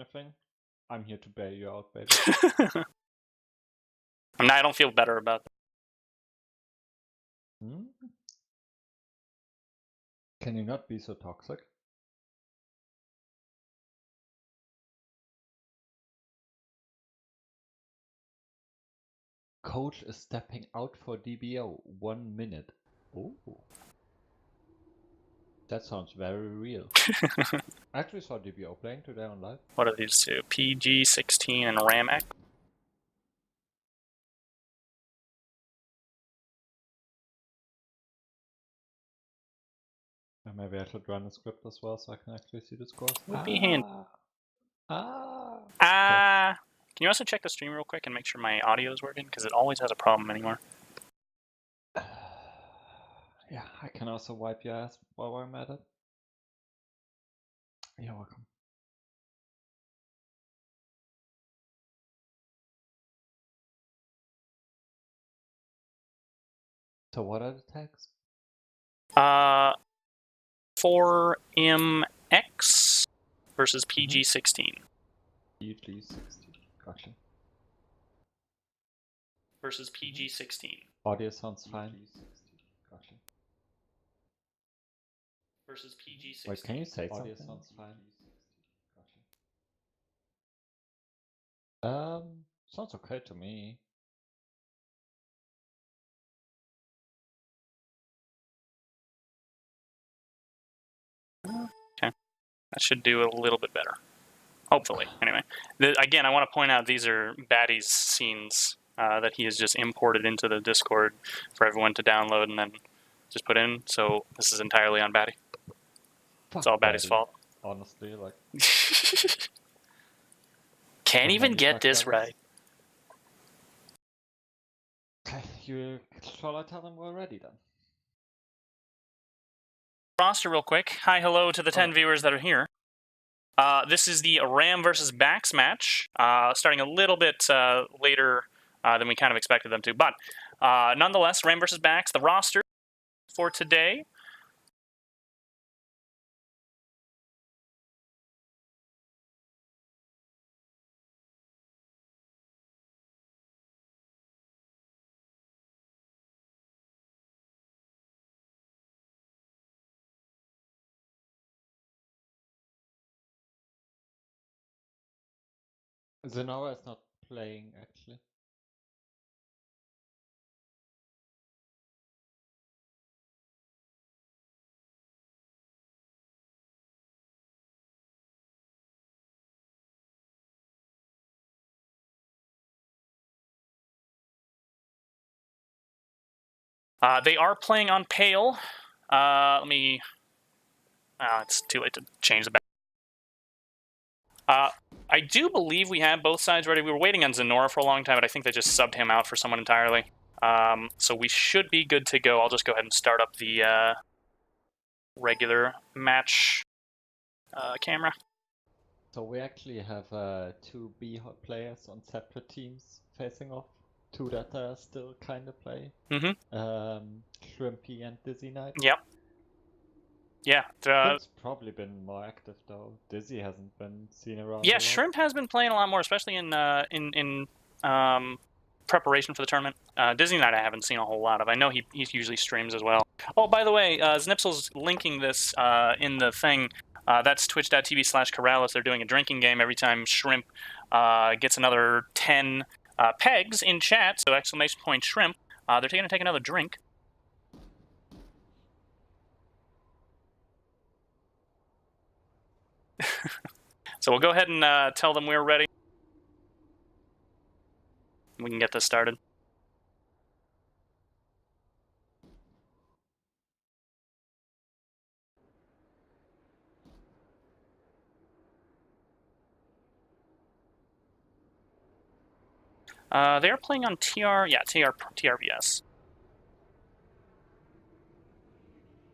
anything, I'm here to bail you out, baby. I don't feel better about that. Can you not be so toxic? Coach is stepping out for DBO. 1 minute. Oh. That sounds very real. I actually saw DBO playing today on live. What are these two? PG-16 and RAM-X? Maybe I should run a script as well so I can actually see the scores. Would be handy. Okay. Can you also check the stream real quick and make sure my audio is working? Because it always has a problem anymore. Yeah, I can also wipe your ass while I'm at it. You're welcome. So what are the tags? 4MX versus PG-16. PG-16, gotcha. Versus PG-16. Audio sounds fine. Gotcha. Versus PG-16. Wait, can you say something? Audio sounds fine. Gotcha. Sounds okay to me. Okay, that should do a little bit better. Hopefully, anyway. Again, I want to point out these are Batty's scenes that he has just imported into the Discord for everyone to download and then just put in. So this is entirely on Batty. It's all Batty's fault. Honestly, like. Can't even get this right. Okay, shall I tell them we're ready then? Roster real quick. Hi, hello to the 10 viewers that are here. This is the RAM versus BAX match, starting a little bit later than we kind of expected them to. But nonetheless, RAM versus BAX, the roster for today. Zenora is not playing, actually. They are playing on Pale. Let me... it's too late to change the back. I do believe we have both sides ready. We were waiting on Zenora for a long time, but I think they just subbed him out for someone entirely. So we should be good to go. I'll just go ahead and start up the regular match camera. So we actually have 2 B-hot players on separate teams facing off. 2 that are still kind of playing. Shrimpy and Dizzy Knight. Yep. Yeah. Shrimp's probably been more active though. Dizzy hasn't been seen around. Yeah, Shrimp has been playing a lot more, especially in preparation for the tournament. Dizzy Knight I haven't seen a whole lot of. I know he usually streams as well. Oh, by the way, Znipsel's linking this in the thing. That's twitch.tv/Corrales. They're doing a drinking game every time Shrimp gets another 10 pegs in chat, so exclamation point Shrimp. They're going to take another drink. So we'll go ahead and tell them we're ready. We can get this started. They're playing on TRVS.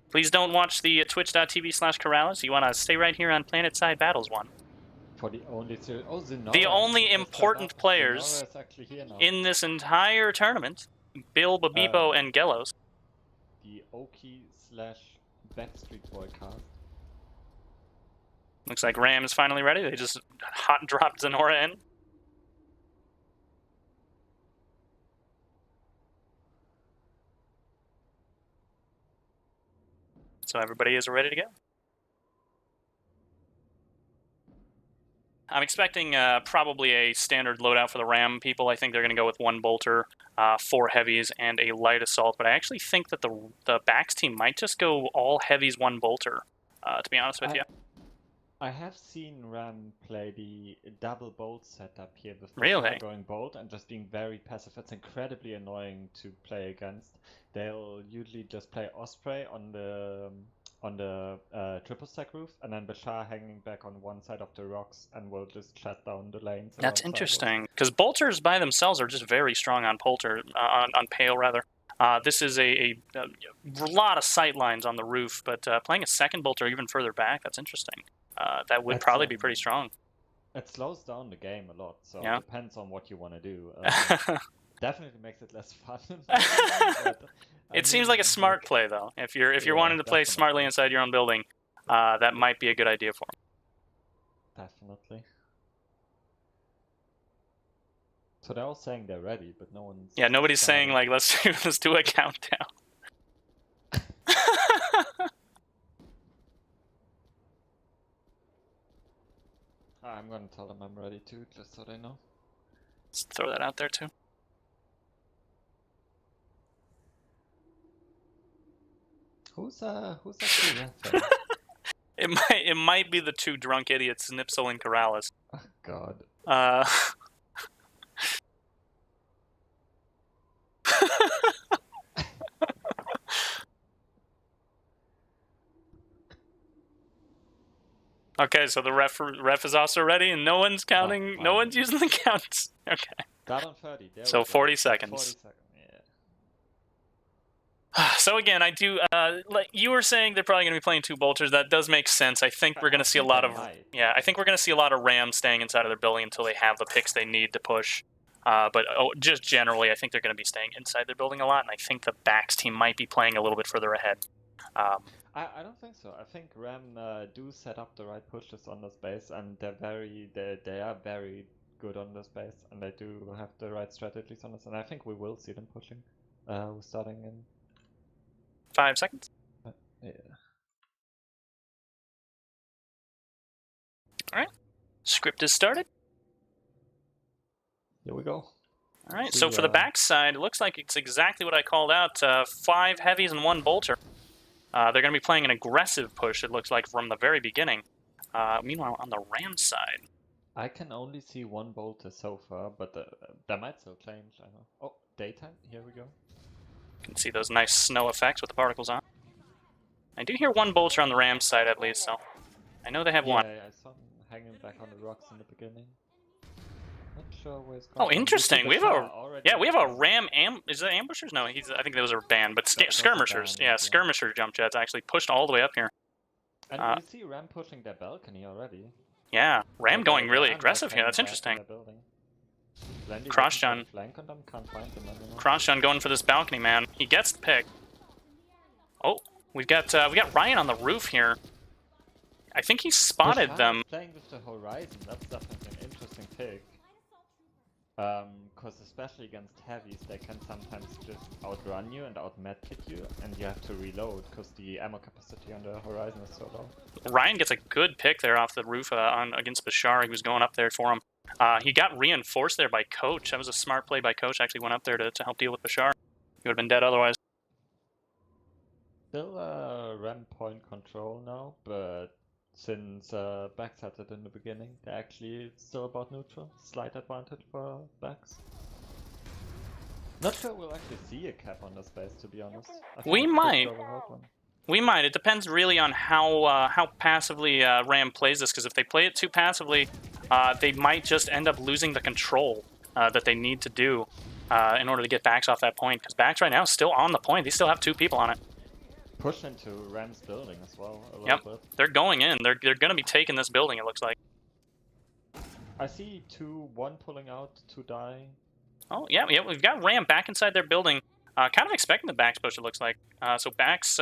Please don't watch the twitch.tv/Corrales. You want to stay right here on Planetside Battles 1. For the only the only important players in this entire tournament, Bill, Babibo, and Gelos. The Oki/Backstreet Boy cast. Looks like Ram is finally ready. They just hot dropped Zenora in. So everybody is ready to go. I'm expecting probably a standard loadout for the Ram people. I think they're going to go with 1 bolter, 4 heavies, and a light assault. But I actually think that the BAX team might just go all heavies, 1 bolter, to be honest with you. I have seen Ram play the double bolt setup here with Really? going bolt and just being very passive. It's incredibly annoying to play against. They'll usually just play Osprey on the triple stack roof, and then Bashar hanging back on one side of the rocks, and will just shut down the lanes. That's interesting, because bolters by themselves are just very strong on on pale rather. This is a lot of sight lines on the roof, but playing a second bolter even further back, that's interesting. That would probably be pretty strong. It slows down the game a lot, so yeah. It depends on what you want to do. Definitely makes it less fun. It seems like a smart play, though. If you're wanting to play smartly inside your own building, that might be a good idea for them. Definitely. So they're all saying they're ready, but no one's... Yeah, nobody's saying, like, let's do a countdown. I'm gonna tell them I'm ready too, just so they know. Let's throw that out there too. Who's actually laughing? It might be the 2 drunk idiots, Snipsel and Corrales. Oh God. Okay, so the ref is also ready, and no one's counting. No one's using the counts. Okay. Got on 30. There so 40 seconds. 40 seconds. Yeah. So again, I do. Like you were saying, they're probably going to be playing 2 bolters. That does make sense. I think we're going to see a lot of. Yeah, I think we're going to see a lot of Rams staying inside of their building until they have the picks they need to push. But just generally, I think they're going to be staying inside their building a lot, and I think the BAX team might be playing a little bit further ahead. I don't think so. I think Ram do set up the right pushes on the space, and they are very good on the space, and they do have the right strategies on this. And I think we will see them pushing. We're starting in 5 seconds. Yeah. All right. Script is started. Here we go. All right. So for the BAX side, it looks like it's exactly what I called out: 5 heavies and 1 bolter. They're going to be playing an aggressive push, it looks like, from the very beginning. Meanwhile, on the Ram side... I can only see 1 bolter so far, but that might still change. I know. Oh, daytime. Here we go. You can see those nice snow effects with the particles on. I do hear 1 bolter on the Ram side, at least, so... I know they have 1. Yeah, I saw him hanging back on the rocks in the beginning. Not sure where it's going. Oh, interesting. We have a Ram is that ambushers? No, I think those are banned, but skirmishers. Yeah, skirmisher jump jets actually pushed all the way up here. And you see Ram pushing their balcony already. Yeah, Ram going really aggressive here. That's interesting. Crossjun. Crossjun going for this balcony, man. He gets the pick. Oh, we got Ryan on the roof here. I think he spotted them. Playing with the horizon. That's definitely an interesting pick. Because especially against heavies, they can sometimes just outrun you and out-medkit you, and you have to reload because the ammo capacity on the horizon is so low. Ryan gets a good pick there off the roof against Bashar. He was going up there for him. He got reinforced there by Coach. That was a smart play by Coach. Actually went up there to help deal with Bashar. He would have been dead otherwise. Still Ram point control now, but since BAX had it in the beginning, they're actually still about neutral. Slight advantage for BAX. Not sure we'll actually see a cap on the space, to be honest. We might. We might. It depends really on how passively Ram plays this, because if they play it too passively, they might just end up losing the control that they need to do in order to get BAX off that point, because BAX right now is still on the point. They still have 2 people on it. Push into Ram's building as well a little bit. They're going in. They're going to be taking this building, it looks like. I see 1 pulling out, 2 dying. Oh, yeah, we've got Ram back inside their building. Kind of expecting the BAX push, it looks like. So BAX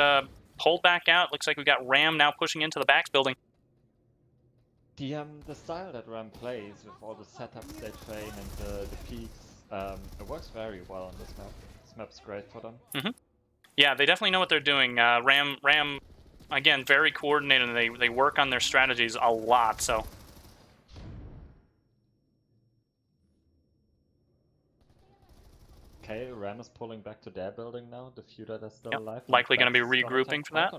pulled back out. Looks like we've got Ram now pushing into the BAX building. The style that RAM plays with all the setups they train and the peaks, it works very well on this map. This map's great for them. Yeah, they definitely know what they're doing. Ram, again, very coordinated, and they work on their strategies a lot. So. Okay, Ram is pulling back to their building now. The few that are still alive. Likely going to be regrouping for that.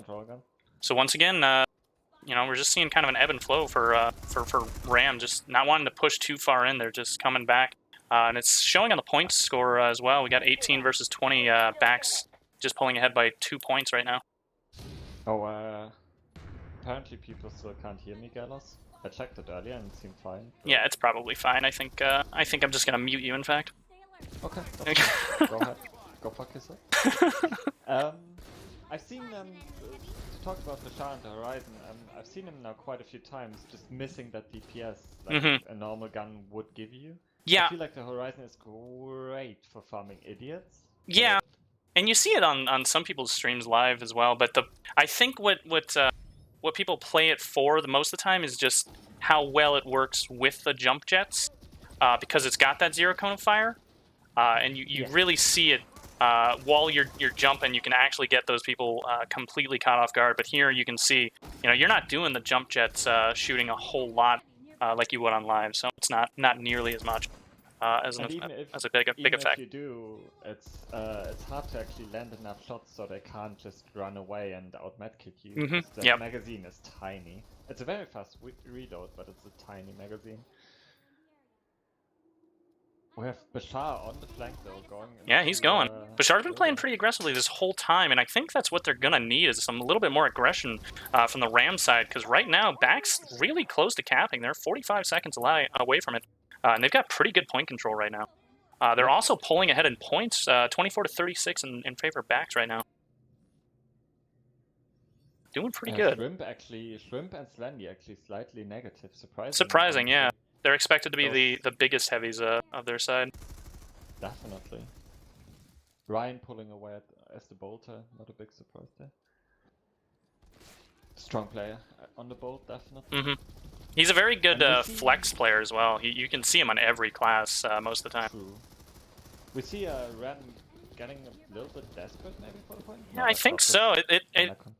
So once again, you know, we're just seeing kind of an ebb and flow for Ram, just not wanting to push too far in. They're just coming back, and it's showing on the points score as well. We got 18 versus 20. BAX just pulling ahead by 2 points right now. Oh, apparently people still can't hear me, Galos. I checked it earlier and it seemed fine. Yeah, it's probably fine. I think I'm just gonna mute you. In fact. Okay. Go ahead. Go fuck yourself. I've seen to talk about Bashar and the Horizon. I've seen him now quite a few times, just missing that DPS like a normal gun would give you. Yeah. I feel like the Horizon is great for farming idiots. Yeah, and you see it on some people's streams live as well. But I think what people play it for the most of the time is just how well it works with the jump jets, because it's got that zero cone of fire, and you really see it. While you're jumping, you can actually get those people completely caught off guard. But here you can see, you know, you're not doing the jump jets shooting a whole lot like you would on live, so it's not nearly as much as a big effect. If you do, it's hard to actually land enough shots so they can't just run away and out medkit you. The magazine is tiny. It's a very fast reload, but it's a tiny magazine. We have Bashar on the flank though, going. Yeah, he's going. Bashar's been playing pretty aggressively this whole time, and I think that's what they're gonna need is a little bit more aggression from the Ram side, because right now BAX really close to capping. They're 45 seconds away from it, and they've got pretty good point control right now. They're also pulling ahead in points, 24 to 36 in favor of BAX right now. Doing pretty good. Shrimp and Slendy actually slightly negative, surprising. Surprising, yeah. They're expected to be the biggest heavies of their side. Definitely. Ryan pulling away as the bolter, not a big surprise there. Strong player on the bolt, definitely. He's a very good flex player as well. You can see him on every class most of the time. True. We see Ren getting a little bit desperate maybe for the point? Yeah, I think so.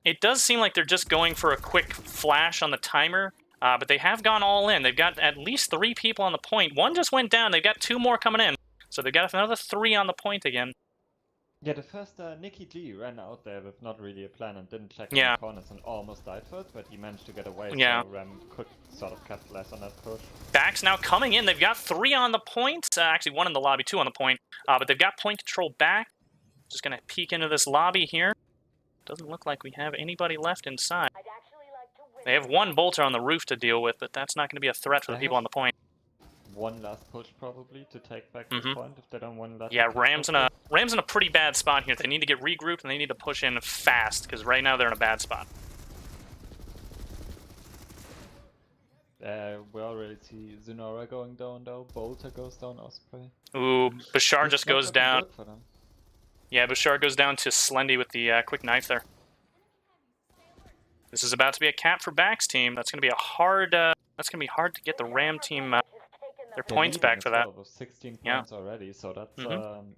It does seem like they're just going for a quick flash on the timer. But they have gone all in. They've got at least 3 people on the point. 1 just went down. They've got 2 more coming in. So they've got another 3 on the point again. Yeah, the first Nicky G ran out there with not really a plan and didn't check the corners and almost died for it, but he managed to get away, so Ram could sort of capitalize on that push. BAX now coming in. They've got 3 on the point. Actually, 1 in the lobby, 2 on the point. But they've got point control back. Just going to peek into this lobby here. Doesn't look like we have anybody left inside. They have 1 bolter on the roof to deal with, but that's not going to be a threat for the people on the point. 1 last push probably to take back the point if they don't want that. Yeah, Ram's in a pretty bad spot here. They need to get regrouped and they need to push in fast because right now they're in a bad spot. We already see Zunora going down though. Bolter goes down. Osprey. Ooh, Bashar just goes down. Yeah, Bashar goes down to Slendy with the quick knife there. This is about to be a cap for BAX team. That's going to be hard to get the Ram team their points back for that. 16 points already, so that's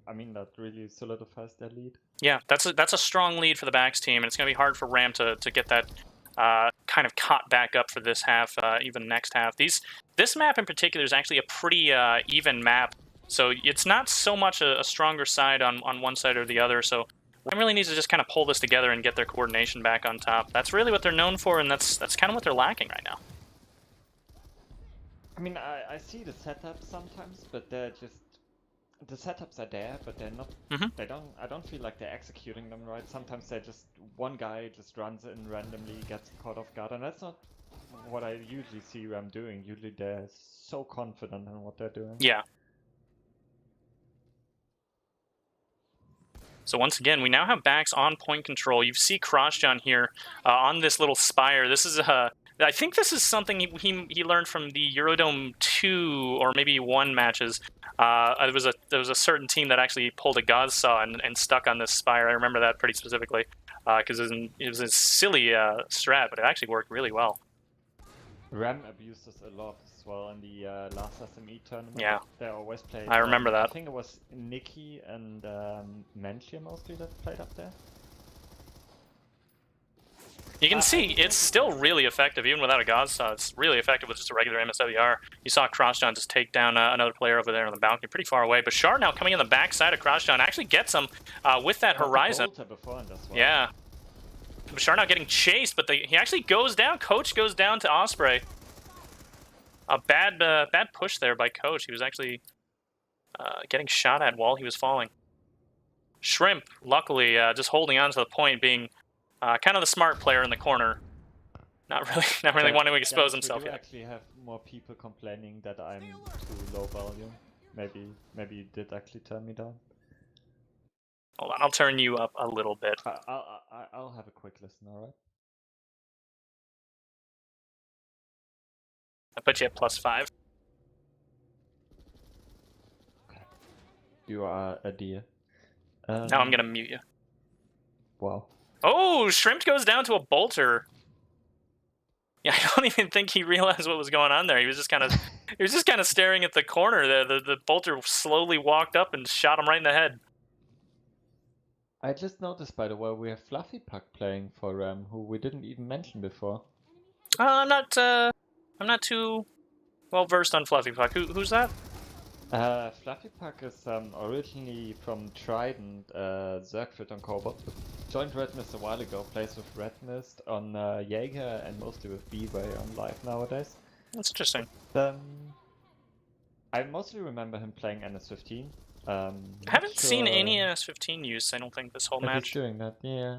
I mean that really solidifies their lead. Yeah, that's a strong lead for the BAX team, and it's going to be hard for Ram to get that kind of caught back up for this half, even next half. This map in particular is actually a pretty even map, so it's not so much a stronger side on one side or the other. So Ram really needs to just kind of pull this together and get their coordination back on top. That's really what they're known for, and that's kind of what they're lacking right now. I mean, I see the setups sometimes, but they're just the setups are there, but they're not. I don't feel like they're executing them right. Sometimes they just one guy just runs in randomly, gets caught off guard, and that's not what I usually see Ram doing. Usually they're so confident in what they're doing. Yeah. So once again, we now have BAX on point control. You see CrossJohn here on this little spire. This is I think this is something he learned from the Eurodome 2 or maybe 1 matches. There was a certain team that actually pulled a Gauze Saw and stuck on this spire. I remember that pretty specifically because it was a silly strat, but it actually worked really well. RAM abused us a lot as well in the last SME tournament. Yeah. They always played. I remember that. I think it was Nikki and Menchia mostly that played up there. You can see it's still really effective, even without a Gauss saw. It's really effective with just a regular MSWR. You saw Crossjohn just take down another player over there on the balcony, pretty far away. Bashar now coming in the backside of Crossjohn actually gets him with that Horizon. Well. Yeah. Bashar now getting chased, but he actually goes down. Coach goes down to Osprey. A bad push there by Coach. He was actually getting shot at while he was falling. Shrimp, luckily, just holding on to the point, being kind of the smart player in the corner. Not really wanting to expose himself yet. I actually have more people complaining that I'm too low volume. Maybe you did actually turn me down. Hold on, I'll turn you up a little bit. I'll have a quick listen, alright? I put you at +5. Okay. You are a dear. Now I'm gonna mute you. Wow. Oh, Shrimp goes down to a bolter. Yeah, I don't even think he realized what was going on there. He was just kind of staring at the corner there. The bolter slowly walked up and shot him right in the head. I just noticed, by the way, we have Fluffy Puck playing for RAM, who we didn't even mention before. I'm not too well versed on Fluffy Puck. Who's that? Fluffy Puck is originally from Trident, Zergfrit on Cobalt. Joined Red Mist a while ago, plays with Red Mist on Jaeger and mostly with B-Way on live nowadays. That's interesting. I mostly remember him playing NS15. I haven't seen any NS15 use, I don't think, this whole match. He's doing that, yeah.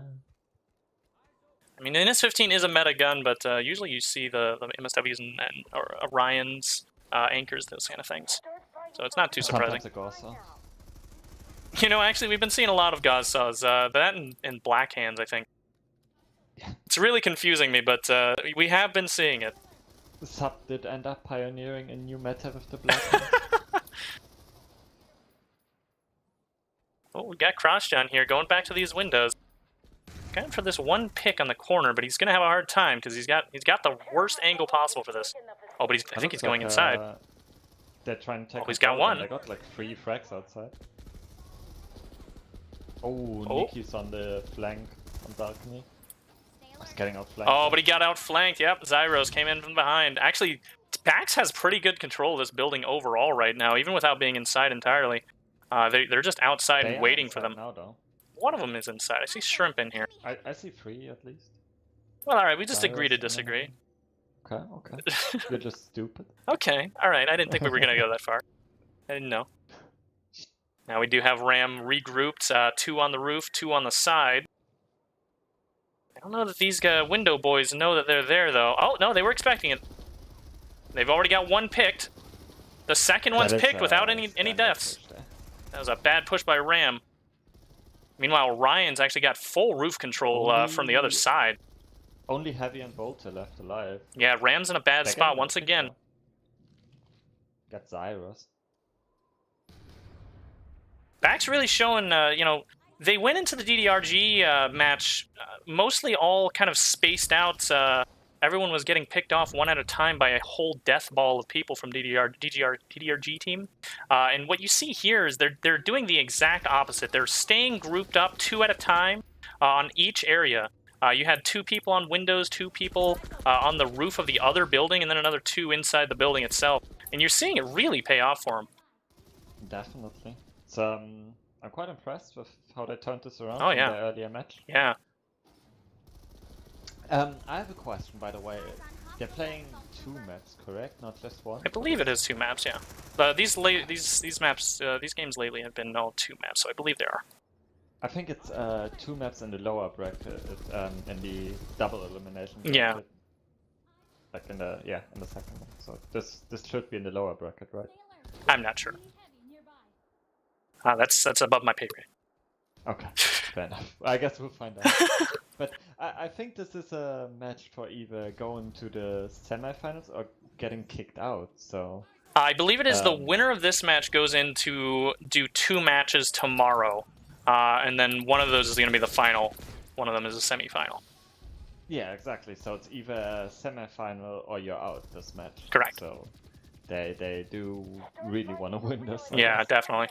I mean, NS15 is a meta gun, but usually you see the MSWs and or Orions, anchors, those kind of things. So it's not too surprising. You know, actually, we've been seeing a lot of Gauss saws. That and Black Hands, I think. Yeah. It's really confusing me, but we have been seeing it. The sub did end up pioneering a new meta with the Black Hands. Oh, we got Crossjohn here, going back to these windows. Going for this one pick on the corner, but he's gonna have a hard time because he's got the worst angle possible for this. Oh, but I think he's going inside. They're trying to take. Oh, he's got one. They got like 3 frags outside. Oh, Nikki's on the flank on balcony. He's getting outflanked. Oh, but he got outflanked. Yep, Zyros came in from behind. Actually, BAX has pretty good control of this building overall right now, even without being inside entirely. They're just outside and waiting for them. Now, though. One of them is inside. I see Shrimp in here. I see 3 at least. Well, all right. We just agree to disagree. Okay. You're just stupid. Okay. All right. I didn't think we were gonna go that far. I didn't know. Now we do have RAM regrouped. 2 on the roof, 2 on the side. I don't know that these window boys know that they're there, though. Oh, no, they were expecting it. They've already got one picked. The second one's picked without any deaths. That was a bad push by RAM. Meanwhile, Ryan's actually got full roof control from the other side. Only Heavy and Bolter left alive. Yeah, Ram's in a bad spot once again. Got Zyros. BAX really showing, you know, they went into the DDRG match mostly all kind of spaced out. Everyone was getting picked off one at a time by a whole death ball of people from DDRG team. And what you see here is they're doing the exact opposite. They're staying grouped up 2 at a time on each area. You had 2 people on windows, 2 people on the roof of the other building, and then another 2 inside the building itself. And you're seeing it really pay off for them. Definitely. So, I'm quite impressed with how they turned this around in the earlier match. Yeah. I have a question, by the way. They're playing 2 maps, correct? Not just 1? I believe it is 2 maps, yeah. These maps, these games lately have been all 2 maps, so I believe they are. I think it's 2 maps in the lower bracket, in the double elimination bracket. Yeah. Like in the second one. So this should be in the lower bracket, right? I'm not sure. That's above my pay grade. Okay, fair enough. I guess we'll find out. But I think this is a match for either going to the semifinals or getting kicked out. So I believe it is the winner of this match goes in to do 2 matches tomorrow, and then one of those is going to be the final. One of them is a semifinal. Yeah, exactly. So it's either a semi-final or you're out this match. Correct. So they do really want to win this. I Yeah, guess. definitely.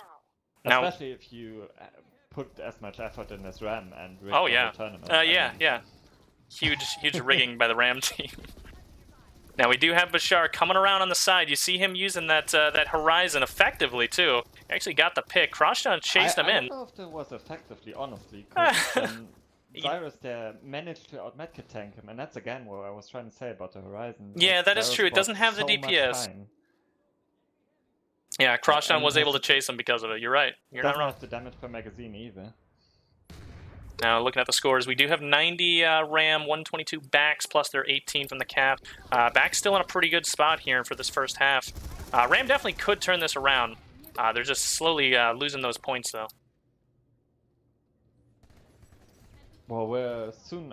Now, Especially if you put as much effort in as RAM and rig oh the yeah, whole tournament. yeah. Huge rigging by the Ram team. Now we do have Bashar coming around on the side. You see him using that that horizon effectively too. Actually got the pick. Crosstown chased him I in. don't know if that was effectively, honestly, because Cyrus there managed to out-medkit tank him, and that's again what I was trying to say about the horizon. Yeah, that is true. It doesn't have the so much DPS. time. Yeah, Crosstown And was has able to chase him because of it. You're right. You're not doesn't wrong. have the damage per magazine either. Now, looking at the scores, we do have 90 RAM, 122 BAX, plus their 18 from the cap. BAX still in a pretty good spot here for this first half. RAM definitely could turn this around. They're just slowly losing those points, though. Well, we're soon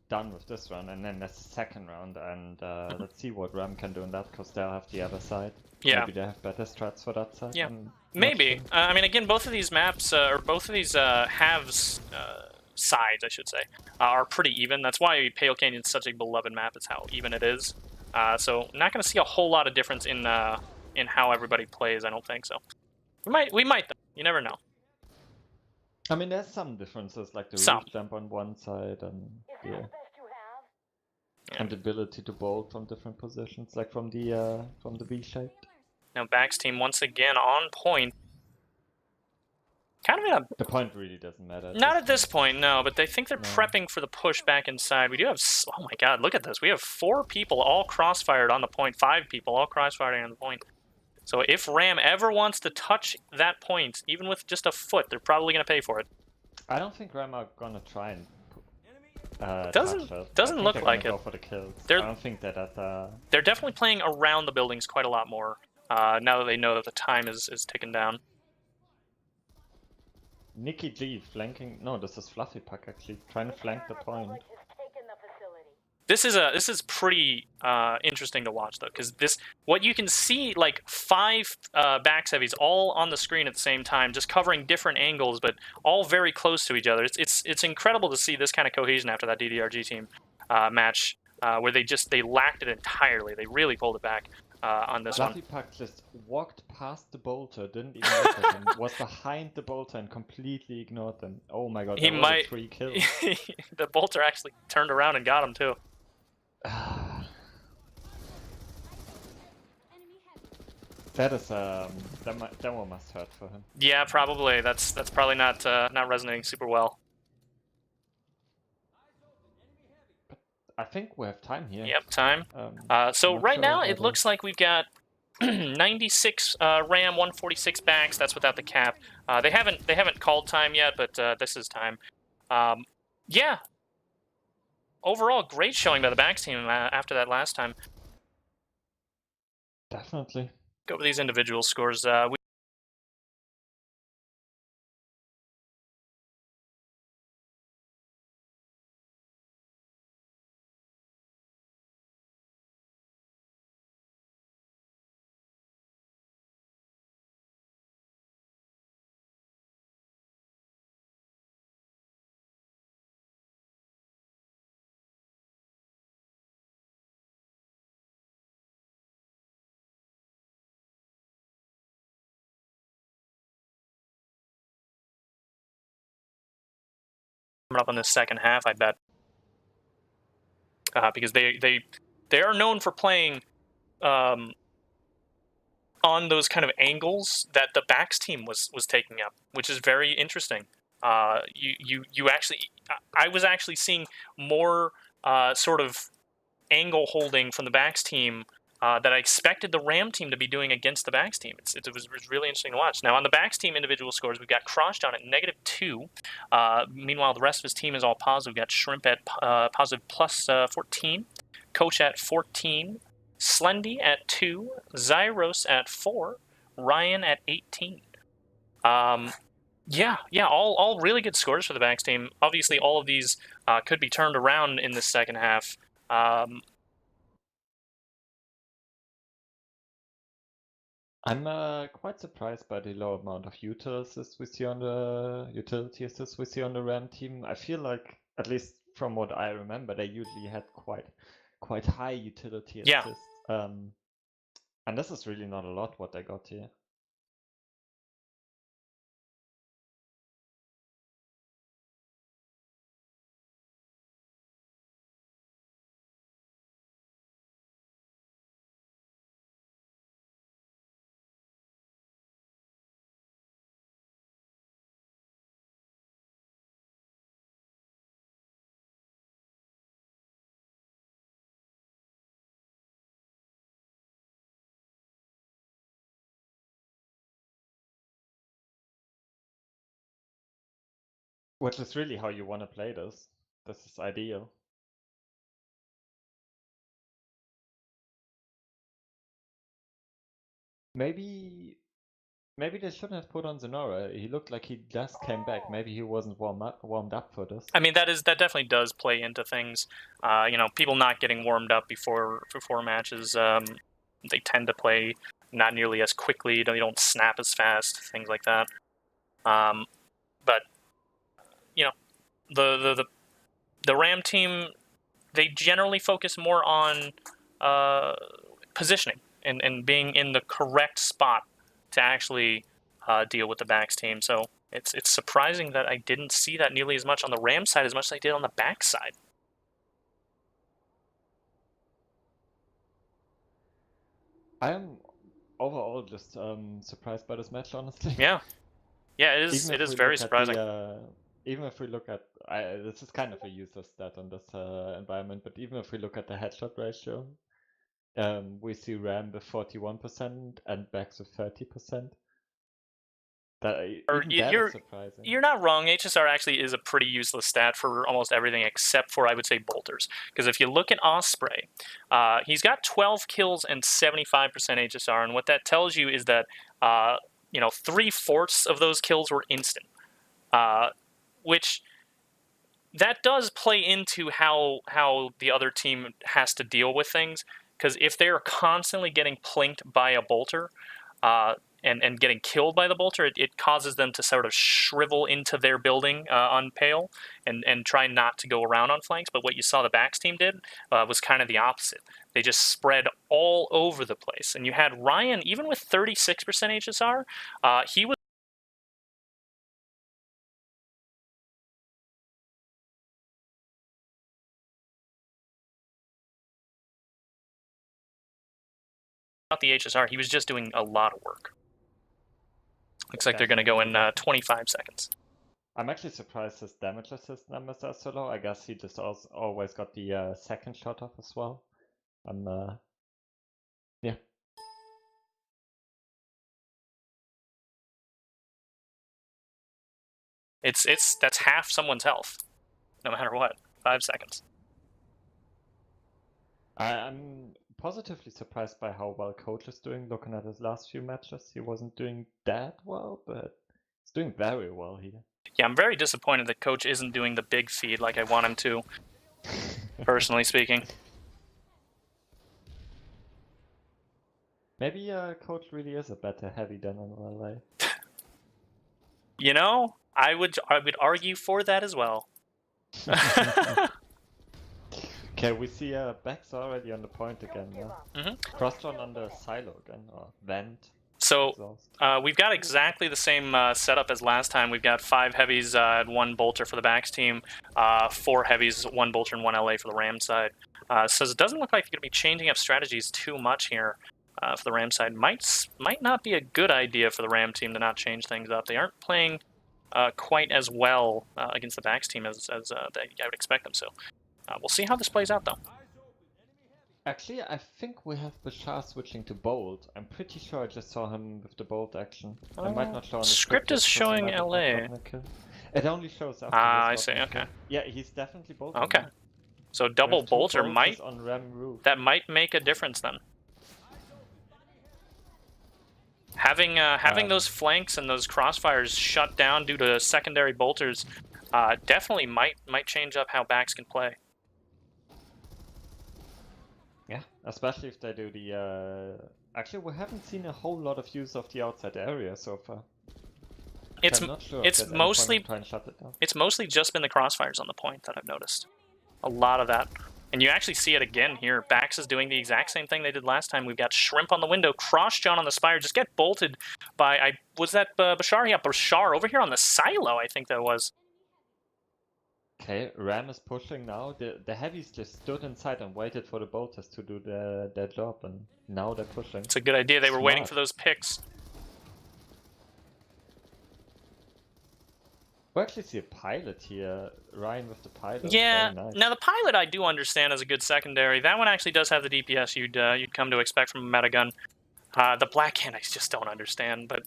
done with this round, and then there's the second round, and let's see what RAM can do in that, because they'll have the other side. Yeah. Maybe they have better strats for that side. Yeah, maybe. I mean, again, both of these maps, or both of these halves, sides, I should say, are pretty even. That's why Pale Canyon's such a beloved map. It's how even it is. So not going to see a whole lot of difference in how everybody plays. I don't think so. We might though. You never know. I mean, there's some differences, like the roof jump on one side, and and the ability to bolt from different positions, like from the V shape. Now BAX team once again on point. Kind of in a... The point really doesn't matter. Not at this point, no, but they think they're prepping for the push back inside. We do have... Oh my god, look at this. We have 4 people all crossfired on the point. 5 people all crossfiring on the point. So if RAM ever wants to touch that point, even with just a foot, they're probably going to pay for it. I don't think RAM are going to try and doesn't look like it. Go for the kills. I don't think that They're definitely playing around the buildings quite a lot more, now that they know that the time is ticking down. Nikki G flanking. No, this is Fluffy Puck actually trying to flank the point. This is pretty interesting to watch though, because what you can see, like 5 BAX heavies all on the screen at the same time, just covering different angles, but all very close to each other. It's incredible to see this kind of cohesion after that DDRG team match, where they lacked it entirely. They really pulled it back on this one. Fluffy Puck just walked past the bolter, didn't even look at him, was behind the bolter and completely ignored them. Oh my god, he might 3 kills. The bolter actually turned around and got him too. That is that one must hurt for him. Yeah, probably. That's probably not resonating super well. I think we have time here. Yep, time. So right now it looks like we've got 96 RAM, 146 BAX. That's without the cap. They haven't called time yet, but this is time. Yeah. Overall, great showing by the BAX team after that last time. Definitely. Go over these individual scores. Coming up on this second half, I bet, because they are known for playing on those kind of angles that the BAX team was taking up, which is very interesting. You actually, I was actually seeing more sort of angle holding from the BAX team that I expected the RAM team to be doing against the BAX team. It was really interesting to watch. Now, on the BAX team individual scores, we've got Crosstown at -2. Meanwhile, the rest of his team is all positive. We've got Shrimp at positive plus 14, Coach at 14, Slendy at 2, Zyros at 4, Ryan at 18. Yeah, all really good scores for the BAX team. Obviously, all of these could be turned around in the second half. I'm quite surprised by the low amount of utility assists we see on the RAM team. I feel like, at least from what I remember, they usually had quite high utility Yeah. assists. And this is really not a lot what they got here. Which is really how you want to play this. This is ideal. Maybe they shouldn't have put on Zenora. He looked like he just came back. Maybe he wasn't warmed up for this. I mean, that definitely does play into things. You know, people not getting warmed up before matches. They tend to play not nearly as quickly. They don't snap as fast. Things like that. But you know, the Ram team, they generally focus more on positioning and being in the correct spot to actually deal with the BAX team. So it's surprising that I didn't see that nearly as much on the Ram side as much as I did on the BAX side. I am overall just surprised by this match, honestly. Yeah, it is. It is very surprising. Even if we look at, this is kind of a useless stat on this environment, but even if we look at the headshot ratio, we see Ram with 41% and BAX with 30%. That is surprising. You're not wrong. HSR actually is a pretty useless stat for almost everything except for, I would say, bolters. Because if you look at Osprey, he's got 12 kills and 75% HSR, and what that tells you is that 3/4 of those kills were instant, which that does play into how the other team has to deal with things. Because if they're constantly getting plinked by a bolter, and getting killed by the bolter, it causes them to sort of shrivel into their building on Pale and try not to go around on flanks. But what you saw the BAX team did was kind of the opposite. They just spread all over the place. And you had Ryan, even with 36% HSR, he was not the HSR. He was just doing a lot of work. Looks like they're going to go in 25 seconds. I'm actually surprised his damage assist numbers are so low. I guess he just always got the second shot off as well. Yeah. That's half someone's health, no matter what. 5 seconds. I'm positively surprised by how well Coach is doing. Looking at his last few matches, he wasn't doing that well, but he's doing very well here. Yeah, I'm very disappointed that Coach isn't doing the big feed like I want him to, personally speaking. Maybe Coach really is a better heavy than on LA. You know, I would argue for that as well. Okay, we see BAX already on the point again. Yeah? Crosstron on the silo again, or vent. So we've got exactly the same setup as last time. We've got 5 heavies and 1 bolter for the BAX team, 4 heavies, 1 bolter, and 1 LA for the Ram side. So it doesn't look like they're going to be changing up strategies too much here for the Ram side. Might not be a good idea for the Ram team to not change things up. They aren't playing quite as well against the BAX team as I would expect them to. We'll see how this plays out, though. Actually, I think we have Bashar switching to Bolt. I'm pretty sure I just saw him with the Bolt action. I might not show on the script is showing LA. It only shows after I see, okay. Yeah, he's definitely Bolt. Okay. So double bolter might... on Ram roof. That might make a difference, then. Having those flanks and those crossfires shut down due to secondary bolters definitely might change up how BAX can play. Yeah, especially if they do the... Actually, we haven't seen a whole lot of use of the outside area so far. It's mostly just been the crossfires on the point that I've noticed. A lot of that. And you actually see it again here. BAX is doing the exact same thing they did last time. We've got Shrimp on the window, Cross John on the Spire. Just get bolted by, was that Bashar? Yeah, Bashar over here on the silo, I think that was. Okay, Ram is pushing now. The heavies just stood inside and waited for the bolters to do their job, and now they're pushing. It's a good idea. They were waiting for those picks. We actually see a pilot here, Ryan with the pilot. Yeah, nice. Now the pilot I do understand as a good secondary. That one actually does have the DPS you'd come to expect from a meta gun. The Black Hand I just don't understand, but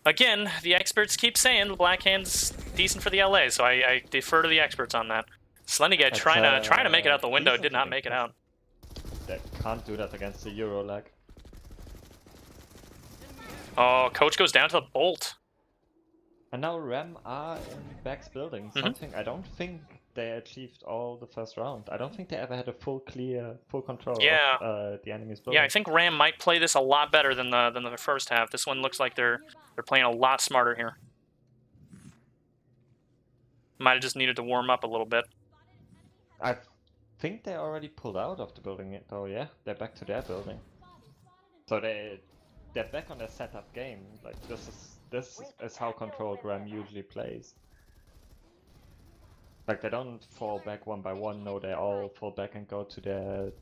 again, the experts keep saying the Black Hand's decent for the LA, so I defer to the experts on that. Slendy guy trying to make it out the window, did not make it out. They can't do that against the Euro lag. Oh, Coach goes down to the bolt. And now Ram are in BAX building, something I don't think they achieved all the first round. I don't think they ever had a full control of the enemy's building. Yeah, I think Ram might play this a lot better than the first half. This one looks like they're playing a lot smarter here. Might have just needed to warm up a little bit. I think they already pulled out of the building though, yeah? They're back to their building. So they're back on their setup game. Like this is how controlled Ram usually plays. Like they don't fall back one by one, no, they all fall back and go to their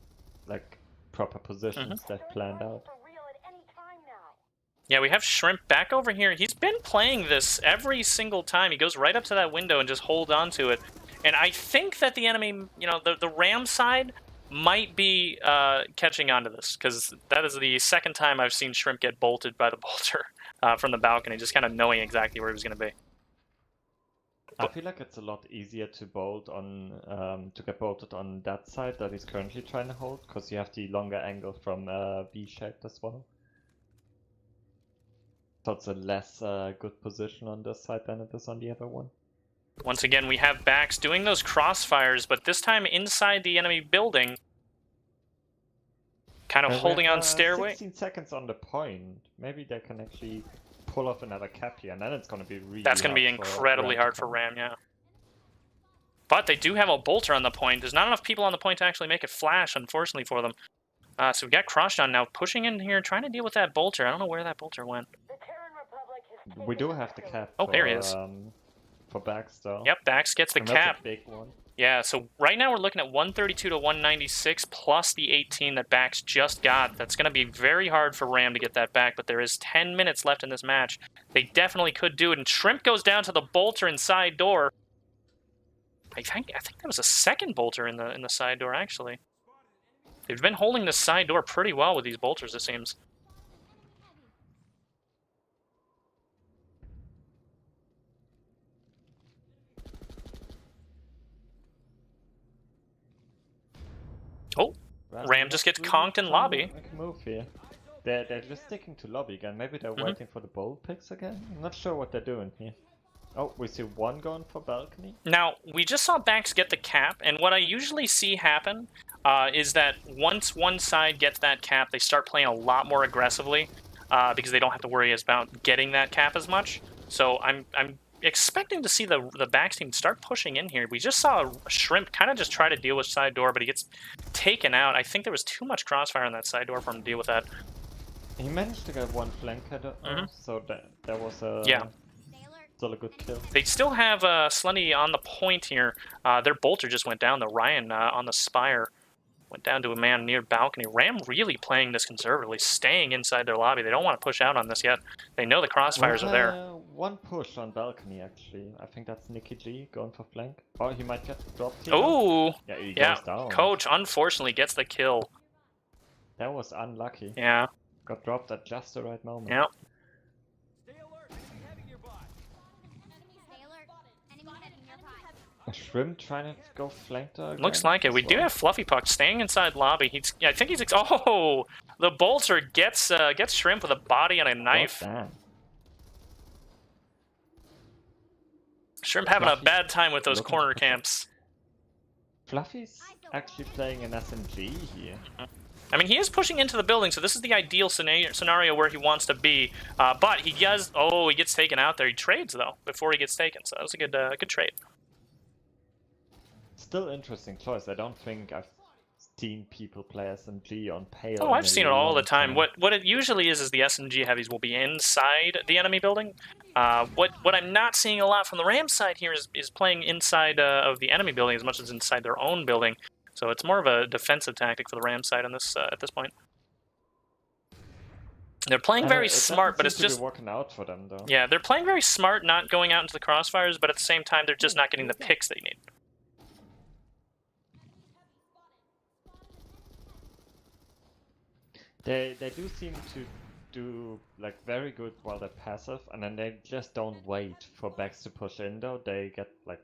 like proper positions that planned out. Yeah, we have Shrimp back over here. He's been playing this every single time. He goes right up to that window and just hold on to it. And I think that the enemy, you know, the Ram side might be catching on to this, because that is the second time I've seen Shrimp get bolted by the bolter from the balcony, just kind of knowing exactly where he was going to be. I feel like it's a lot easier to bolt on to get bolted on that side that he's currently trying to hold, because you have the longer angle from V-shaped as well. So it's a less good position on this side than it is on the other one. Once again, we have BAX doing those crossfires, but this time inside the enemy building. Kind of holding on stairway. 16 seconds on the point. Maybe they can actually pull off another cap here, and then it's going to be really That's going to be incredibly hard for Ram, yeah. But they do have a bolter on the point. There's not enough people on the point to actually make it flash, unfortunately for them. So we got Crossdown now pushing in here, trying to deal with that bolter. I don't know where that bolter went. We do have the cap. Oh, there he is. For BAX though. Yep, BAX gets the cap. That's a big one. Yeah, so right now we're looking at 132 to 196 plus the 18 that BAX just got. That's going to be very hard for Ram to get that back, but there is 10 minutes left in this match. They definitely could do it, and Shrimp goes down to the bolter and side door. I think there was a second bolter in the side door, actually. They've been holding the side door pretty well with these bolters, it seems. Oh, Ram just gets conked in lobby. Make a move here. They're just sticking to lobby again. Maybe they're waiting for the bolt picks again. I'm not sure what they're doing here. Oh, we see one going for balcony. Now, we just saw BAX get the cap, and what I usually see happen is that once one side gets that cap, they start playing a lot more aggressively because they don't have to worry about getting that cap as much. So I'm expecting to see the BAX team start pushing in here. We just saw a Shrimp kind of just try to deal with side door, but he gets taken out. I think there was too much crossfire on that side door for him to deal with that. He managed to get one flank header, so that was a... Yeah. Still a good kill. They still have Slendy on the point here. Their bolter just went down. The Ryan on the Spire went down to a man near balcony. Ram really playing this conservatively, staying inside their lobby. They don't want to push out on this yet. They know the crossfires are there. One push on balcony, actually. I think that's Nicky G going for flank. Oh, he might get dropped here. Oh! Yeah, he goes down. Coach unfortunately gets the kill. That was unlucky. Yeah. Got dropped at just the right moment. Yep. A Shrimp trying to go flank again? Looks like it. We do have Fluffy Puck staying inside lobby. I think he's... Oh! The bolter gets Shrimp with a body and a knife. Oh, damn. Shrimp having a bad time with those corner camps. Fluffy's actually playing an SMG here. I mean, he is pushing into the building, so this is the ideal scenario where he wants to be. But he does... Oh, he gets taken out there. He trades, though, before he gets taken. So that was a good trade. still interesting choice. I don't think I've seen people play SMG on Pale. Oh, I've seen it all the time. What it usually is the SMG heavies will be inside the enemy building. What I'm not seeing a lot from the Ram side here is playing inside of the enemy building as much as inside their own building. So it's more of a defensive tactic for the Ram side on this at this point. They're playing very smart, but it's just working out for them, though. Yeah, they're playing very smart, not going out into the crossfires, but at the same time, they're just not getting the picks they need. They do seem to do like very good while they're passive, and then they just don't wait for BAX to push in. Though they get like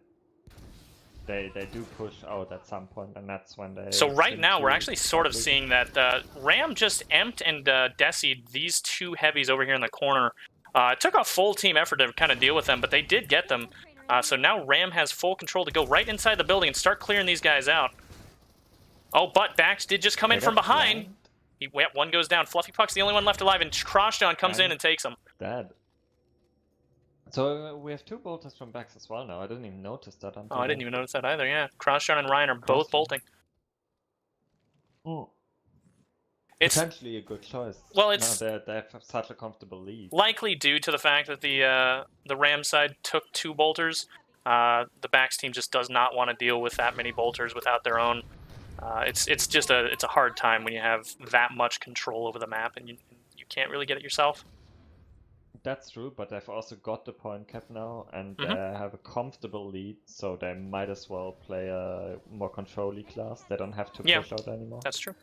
they do push out at some point, and that's when they. So right now we're actually sort of seeing that Ram just emped and decied these two heavies over here in the corner. It took a full team effort to kind of deal with them, but they did get them. So now Ram has full control to go right inside the building and start clearing these guys out. Oh, but BAX did just come in from behind. One goes down. Fluffy Puck's the only one left alive, and Crosstown comes in and takes him. Dead. So we have 2 bolters from BAX as well now. I didn't even notice that. Oh, I didn't even notice that either, yeah. Crosstown and Ryan are both bolting. Oh. It's potentially a good choice. Well, it's they have such a comfortable lead. Likely due to the fact that the Ram side took 2 bolters. The BAX team just does not want to deal with that many bolters without their own. It's just a hard time when you have that much control over the map and you can't really get it yourself. That's true, but they've also got the point cap now, and they have a comfortable lead, so they might as well play a more control-y class. They don't have to push out anymore. That's true.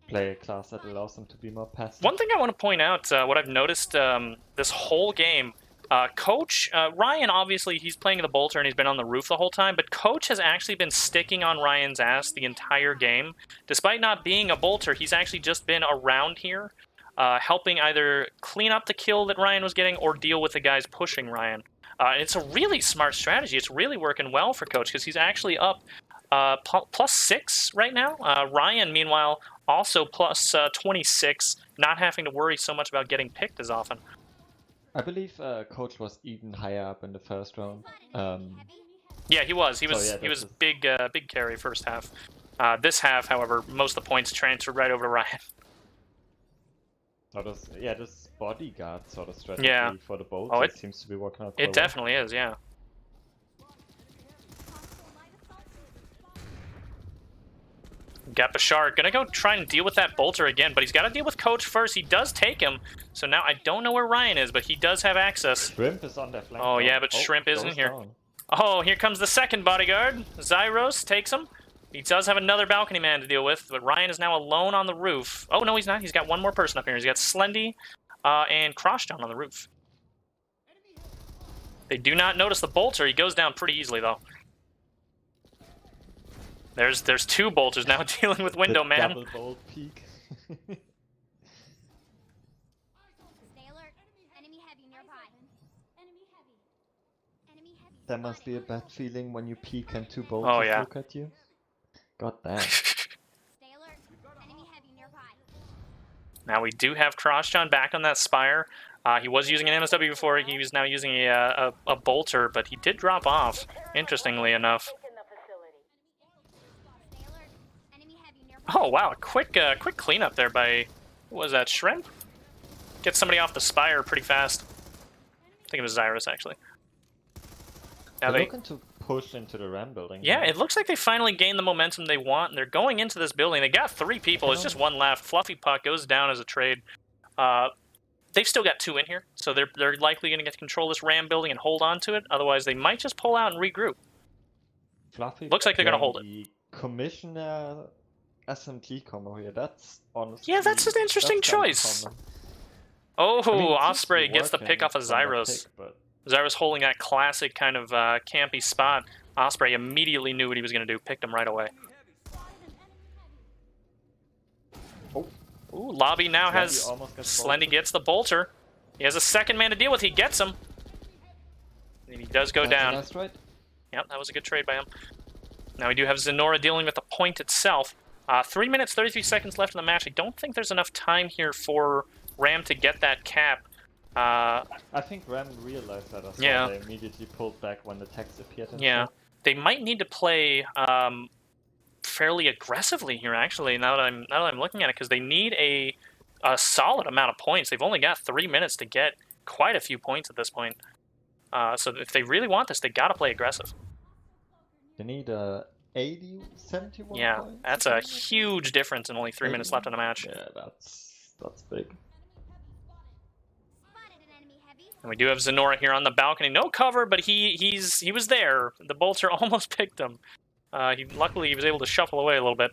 Play a class that allows them to be more passive. One thing I want to point out, what I've noticed this whole game, Coach, Ryan, obviously, he's playing the bolter and he's been on the roof the whole time, but Coach has actually been sticking on Ryan's ass the entire game. Despite not being a bolter, he's actually just been around here, helping either clean up the kill that Ryan was getting or deal with the guys pushing Ryan. It's a really smart strategy. It's really working well for Coach because he's actually up +6 right now. Ryan, meanwhile, also +26, not having to worry so much about getting picked as often. I believe Coach was even higher up in the first round. Yeah, he was. He was big carry first half. This half, however, most of the points transferred right over to Ryan. So this bodyguard sort of strategy for the bolt it seems to be working out quite well. It definitely is, yeah. Got Bashar, gonna go try and deal with that bolter again, but he's got to deal with Coach first. He does take him, so now I don't know where Ryan is, but he does have access. Shrimp is on that flank. Oh yeah, but Shrimp isn't here. Down. Oh, here comes the second bodyguard. Zyros takes him. He does have another balcony man to deal with, but Ryan is now alone on the roof. Oh no, he's not. He's got one more person up here. He's got Slendy and Crosstown on the roof. They do not notice the bolter. He goes down pretty easily though. There's 2 bolters now dealing with Window Man. Double bolt peak. That must be a bad feeling when you peek and 2 bolters look at you. Got that. Now we do have Crosstown back on that Spire. He was using an MSW before. He was now using a bolter, but he did drop off, interestingly enough. Oh wow, a quick cleanup there by, what was that, Shrimp? Get somebody off the Spire pretty fast. I think it was Zyros actually. Now they're looking to push into the Ram building. Yeah, it looks like they finally gained the momentum they want, and they're going into this building. They got 3 people, it's just 1 left. Fluffy Puck goes down as a trade. They've still got 2 in here, so they're likely going to get to control this Ram building and hold on to it. Otherwise, they might just pull out and regroup. Fluffy looks like they're going to hold it. The Commissioner SMG combo here, that's honestly... Yeah, that's an interesting choice. Oh, I mean, Osprey gets the pick off of Zyros. Zyros holding that classic kind of campy spot. Osprey immediately knew what he was going to do, picked him right away. Oh. Ooh, Lobby now has... Slendy gets the bolter. He has a second man to deal with. He gets him. And he does go down. That's right. Yep, that was a good trade by him. Now we do have Zenora dealing with the point itself. 3 minutes, 33 seconds left in the match. I don't think there's enough time here for Ram to get that cap. I think Ram realized that as Yeah. well. They immediately pulled back when the text appeared and Yeah. stuff. They might need to play fairly aggressively here, actually, now that I'm looking at it, because they need a solid amount of points. They've only got 3 minutes to get quite a few points at this point. So if they really want this, they got to play aggressive. They need 71 Yeah, points. that's a huge difference in only 3 minutes left in the match. Yeah, that's big. And we do have Zenora here on the balcony. No cover, but he was there. The bolter almost picked him. Luckily he was able to shuffle away a little bit.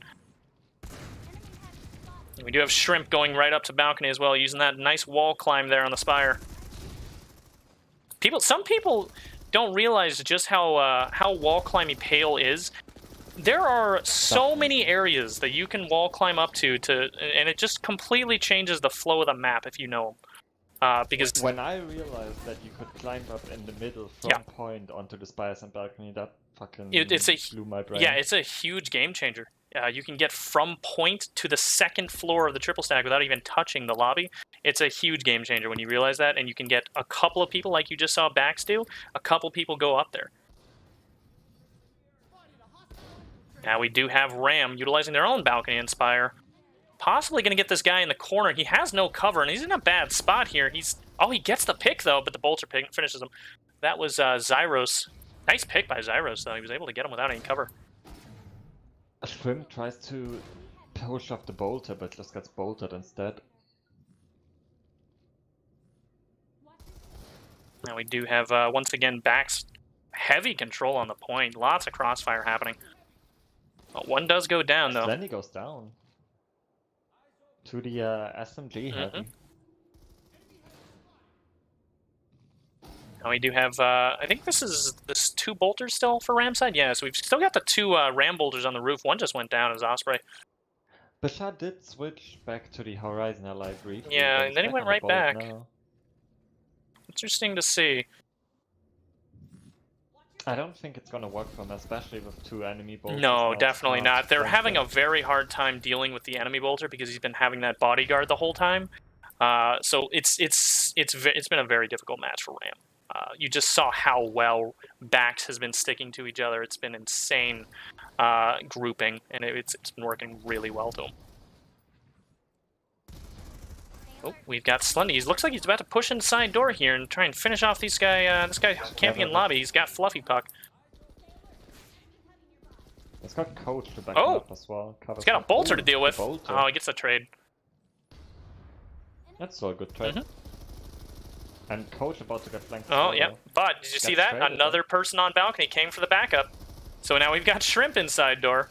And we do have Shrimp going right up to balcony as well, using that nice wall climb there on the spire. Some people don't realize just how wall climbing Pale is. There are so many areas that you can wall climb up to, and it just completely changes the flow of the map if you know them. Because when I realized that you could climb up in the middle from point onto the spires and balcony, that fucking blew my brain. Yeah, it's a huge game changer. You can get from point to the second floor of the triple stack without even touching the lobby. It's a huge game changer when you realize that, and you can get a couple of people, like you just saw BAX do, a couple people go up there. Now we do have Ram utilizing their own balcony and spire. Possibly going to get this guy in the corner. He has no cover, and he's in a bad spot here. He gets the pick, though, but the bolter finishes him. That was Zyros. Nice pick by Zyros, though. He was able to get him without any cover. Shrimp tries to push off the bolter, but just gets bolted instead. Now we do have, once again, BAX heavy control on the point. Lots of crossfire happening. One does go down, though. Then he goes down. To the SMG heavy. Now we do have, I think this 2 bolters still for Ram side? Yeah, so we've still got the 2 Ram bolters on the roof. One just went down as Osprey. Bashar did switch back to the Horizon ally briefly. Yeah, and then he went right back. Now. Interesting to see. I don't think it's gonna work for him, especially with 2 enemy bolters. No, definitely not. They're having a very hard time dealing with the enemy bolter because he's been having that bodyguard the whole time. So it's been a very difficult match for Ram. You just saw how well BAX has been sticking to each other. It's been insane grouping, and it's been working really well to him. Oh, we've got Slendy. He looks like he's about to push in the side door here and try and finish off this guy can't be in lobby. He's got Fluffy Puck. It's got Coach to back him up as well. He's got a bolter to deal with. Oh, he gets a trade. That's still a good trade. And Coach about to get flanked. Oh, yeah. But did you see that? Another person on balcony came for the backup. So now we've got Shrimp inside door.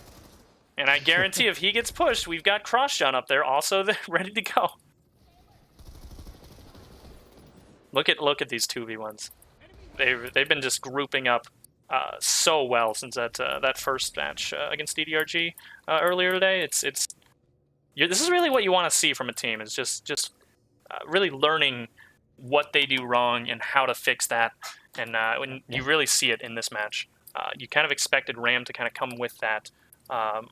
And I guarantee if he gets pushed, we've got Crossjun up there also ready to go. Look at these 2v1s. They've been just grouping up so well since that first match against DDRG earlier today. This is really what you want to see from a team. It's just really learning what they do wrong and how to fix that. And when you really see it in this match, you kind of expected Ram to kind of come with that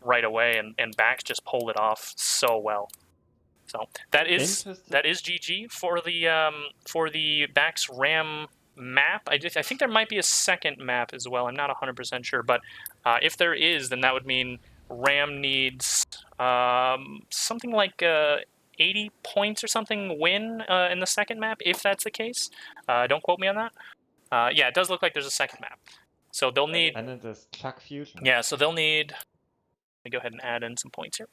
right away, and BAX just pulled it off so well. So that is GG for the BAX Ram map. I think there might be a second map as well. I'm not 100% sure, but if there is, then that would mean Ram needs something like 80 points or something win in the second map, if that's the case. Don't quote me on that. Yeah, it does look like there's a second map. So they'll need... And then there's Chuck Fusion. Yeah, so they'll need... Let me go ahead and add in some points here.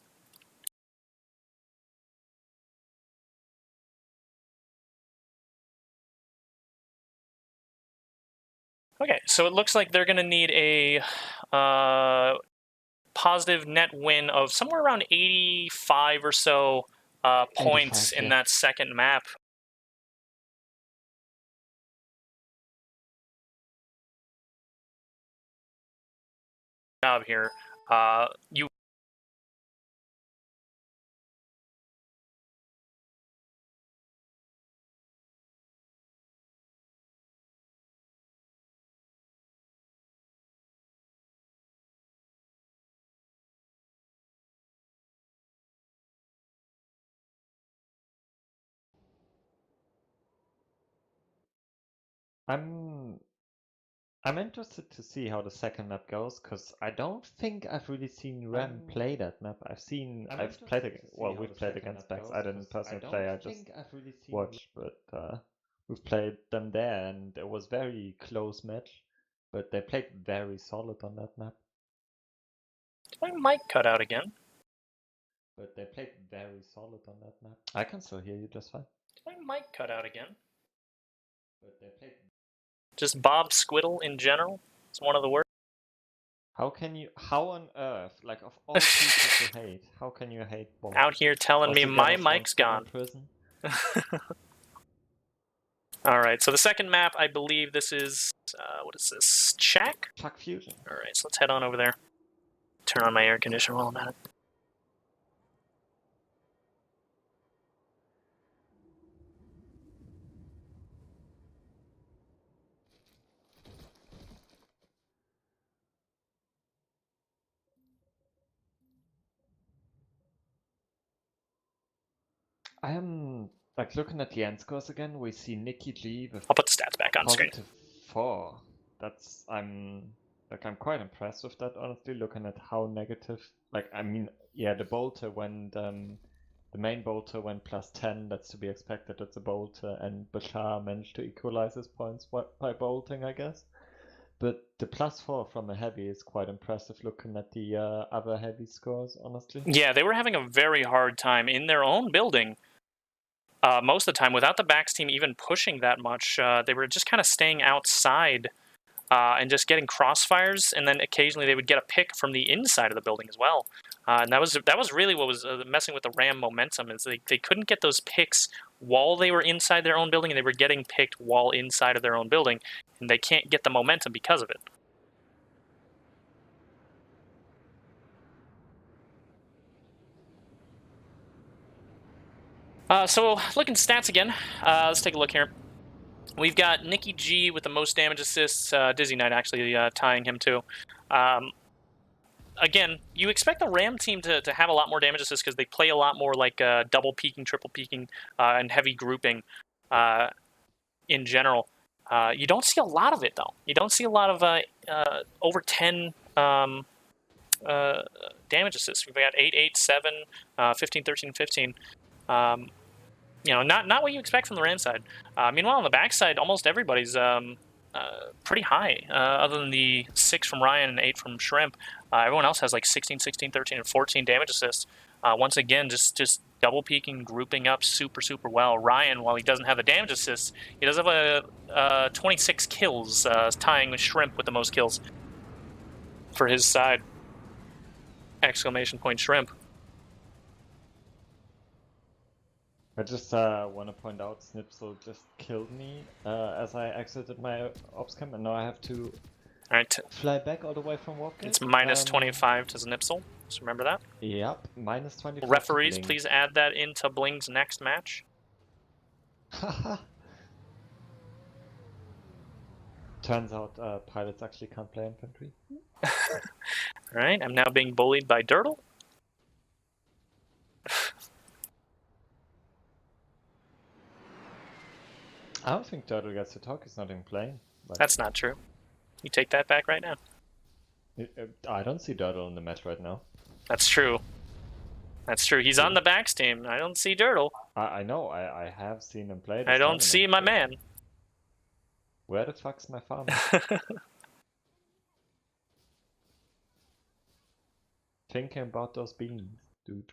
Okay, so it looks like they're going to need a positive net win of somewhere around 85 or so points in that second map. Job here. You I'm interested to see how the second map goes, because I don't think I've really seen Ram play that map. I've played against, well, we've played against BAX. I didn't personally play, I just watched, but we've played them there, and it was very close match. But they played very solid on that map. Did my mic cut out again? But they played very solid on that map. I can still hear you just fine. Did my mic cut out again? But they played. Just Bob Squiddle in general. It's one of the worst. How on earth, like of all people to hate, how can you hate Bob? Out here telling me my mic's gone. Alright, so the second map, I believe this is, what is this, Shack? Shack Fusion. Alright, so let's head on over there. Turn on my air conditioner while I'm at it. I am like looking at the end scores again. We see Nikki G with I'll put the stats back on screen. +4. I'm quite impressed with that, honestly. Looking at how negative, like I mean, yeah, the bolter went the main bolter went +10. That's to be expected. It's a bolter, and Bashar managed to equalize his points by bolting, I guess. But the +4 from a heavy is quite impressive looking at the other heavy scores, honestly. Yeah, they were having a very hard time in their own building. Most of the time, without the BAX team even pushing that much, they were just kind of staying outside and just getting crossfires, and then occasionally they would get a pick from the inside of the building as well. And that was really what was messing with the Ram momentum, is they couldn't get those picks while they were inside their own building, and they were getting picked while inside of their own building, and they can't get the momentum because of it. So looking stats again, let's take a look here. We've got Nikki G with the most damage assists, Dizzy Knight actually tying him too. Again, you expect the Ram team to have a lot more damage assists because they play a lot more like double peeking, triple peeking, and heavy grouping in general. You don't see a lot of it, though. You don't see a lot of over 10 damage assists. We've got 8, 8, 7, 15, 13, 15. You know, not what you expect from the Ram side. Meanwhile, on the BAX side, almost everybody's pretty high, other than the 6 from Ryan and 8 from Shrimp. Everyone else has like 16, 16, 13, and 14 damage assists. Once again, just double peeking, grouping up super well. Ryan, while he doesn't have the damage assists, he does have a 26 kills, tying with Shrimp with the most kills for his side. Exclamation point Shrimp. I just want to point out Snipsel just killed me as I exited my ops camp, and now I have to fly back all the way from Warp Gate. It's minus 25 to Snipsel, so remember that? Yep, minus 25. Referees, please add that into Bling's next match. Haha. Turns out pilots actually can't play infantry. Alright, I'm now being bullied by Dirtle. I don't think Dirtle gets to talk, he's not even playing. But that's not true. You take that back right now. I don't see Dirtle in the match right now. That's true. That's true. He's on the BAX team. I don't see Dirtle. I know, I have seen him play. I don't see my man. Where the fuck's my farm? Thinking about those beans, dude.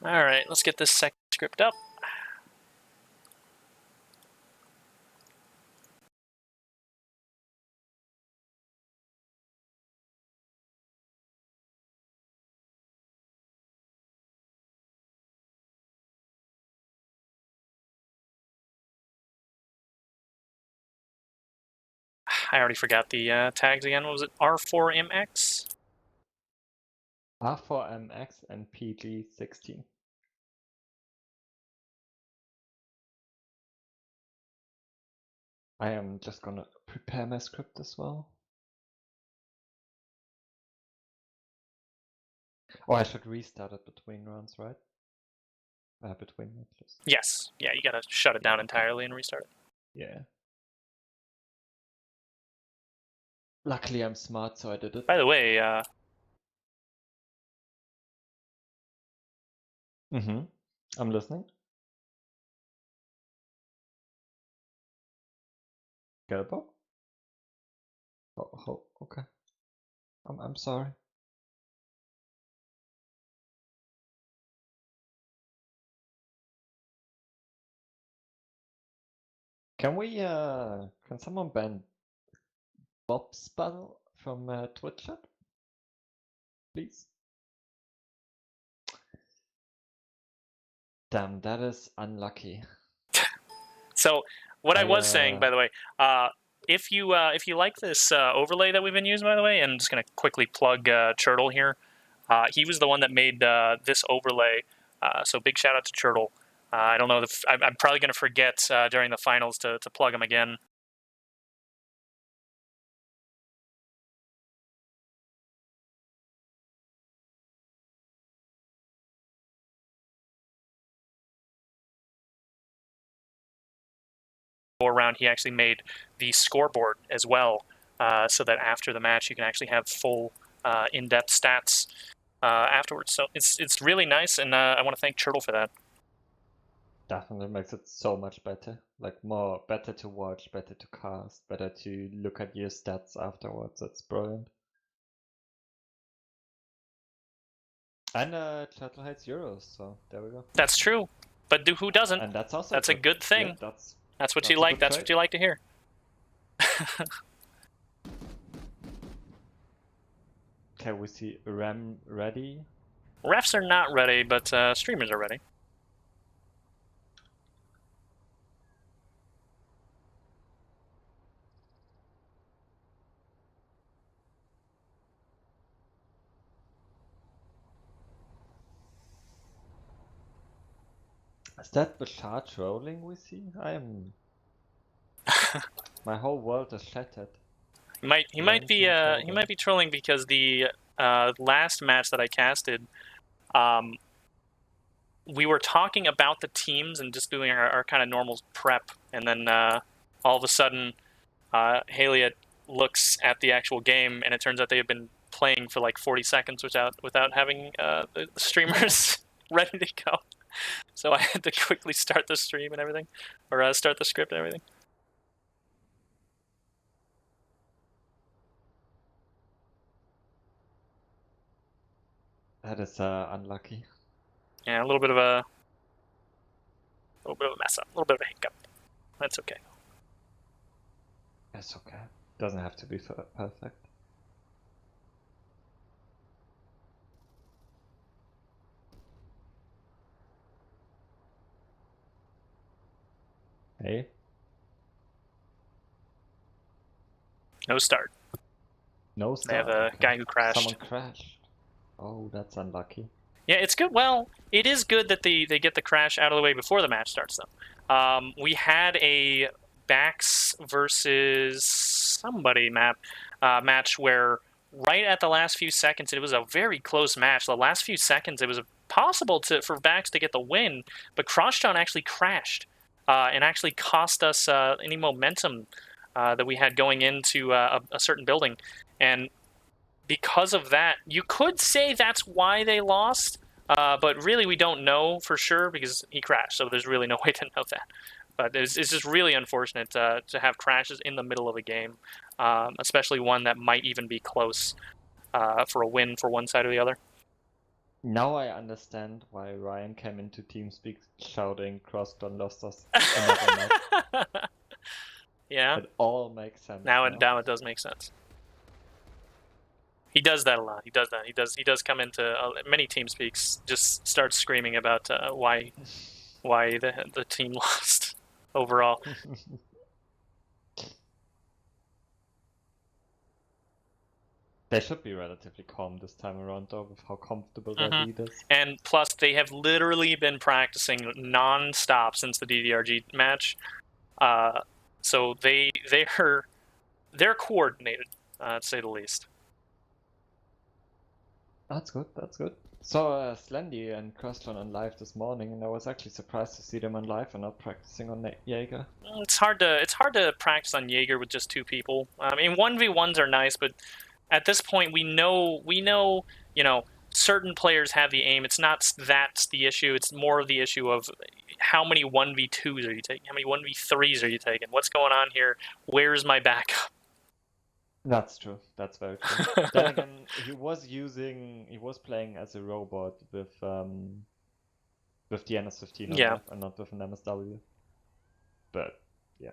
Alright, let's get this second script up. I already forgot the tags again. What was it? R4MX? R4MX and PG16. I am just gonna prepare my script as well. Oh, I should restart it between rounds, right? between matches. Yes. Yeah, you gotta shut it down entirely and restart it. Yeah. Luckily, I'm smart, so I did it. By the way, I'm listening. Get a book? Oh, okay. I'm sorry. Can we, can someone ban Bob's battle from Twitch chat? Please? Damn, that is unlucky. so what I was saying, by the way, if you like this overlay that we've been using, by the way, and I'm just gonna quickly plug Churtle here. He was the one that made this overlay. So big shout out to Churtle. I don't know if I'm probably gonna forget during the finals to plug him again. Around, he actually made the scoreboard as well, so that after the match you can actually have full in-depth stats afterwards. So it's really nice, and I want to thank Churtle for that. Definitely makes it so much better. Like better to watch, better to cast, better to look at your stats afterwards. It's brilliant. And Churtle hates Euros, so there we go. That's true, but who doesn't? And that's also a good thing. Yeah, that's what you like. That's what you like to hear. Okay, we see Rem ready. Refs are not ready, but streamers are ready. Is that Bashar trolling we see? I am... My whole world is shattered. He might be trolling because the last match that I casted, we were talking about the teams and just doing our kind of normal prep, and then all of a sudden, Halia looks at the actual game, and it turns out they have been playing for like 40 seconds without having the streamers ready to go. So I had to quickly start the stream and everything, or start the script and everything. That is unlucky. Yeah, a little bit of a mess up, a little bit of a hiccup. That's okay. It's okay. Doesn't have to be perfect. Hey. No start. No start. They have a guy who crashed. Someone crashed. Oh, that's unlucky. Yeah, it's good. Well, it is good that they get the crash out of the way before the match starts, though. We had a BAX versus somebody match where right at the last few seconds, it was a very close match. The last few seconds, it was possible for BAX to get the win, but Crosstown actually crashed and actually cost us any momentum that we had going into a certain building. And because of that, you could say that's why they lost, but really we don't know for sure because he crashed, so there's really no way to know that. But it's just really unfortunate to have crashes in the middle of a game, especially one that might even be close for a win for one side or the other. Now I understand why Ryan came into TeamSpeak shouting Crosstown lost us. Yeah. It all makes sense. Now it does make sense. He does that a lot. He does that. He does come into many TeamSpeaks, just starts screaming about why the team lost overall. They should be relatively calm this time around, though, with how comfortable their lead is. And plus, they have literally been practicing non-stop since the DDRG match, so they're coordinated, to say the least. That's good. That's good. Saw Slendy and Crosstron on live this morning, and I was actually surprised to see them on live and not practicing on Jaeger. Well, it's hard to practice on Jaeger with just 2 people. I mean, 1v1s are nice, but at this point we know, you know, certain players have the aim. It's not that's the issue. It's more of the issue of how many 1v2s are you taking? How many 1v3s are you taking? What's going on here? Where's my backup? That's true. That's very true. Then again, he was playing as a robot with the NS15 on Yeah. and not with an MSW. But yeah.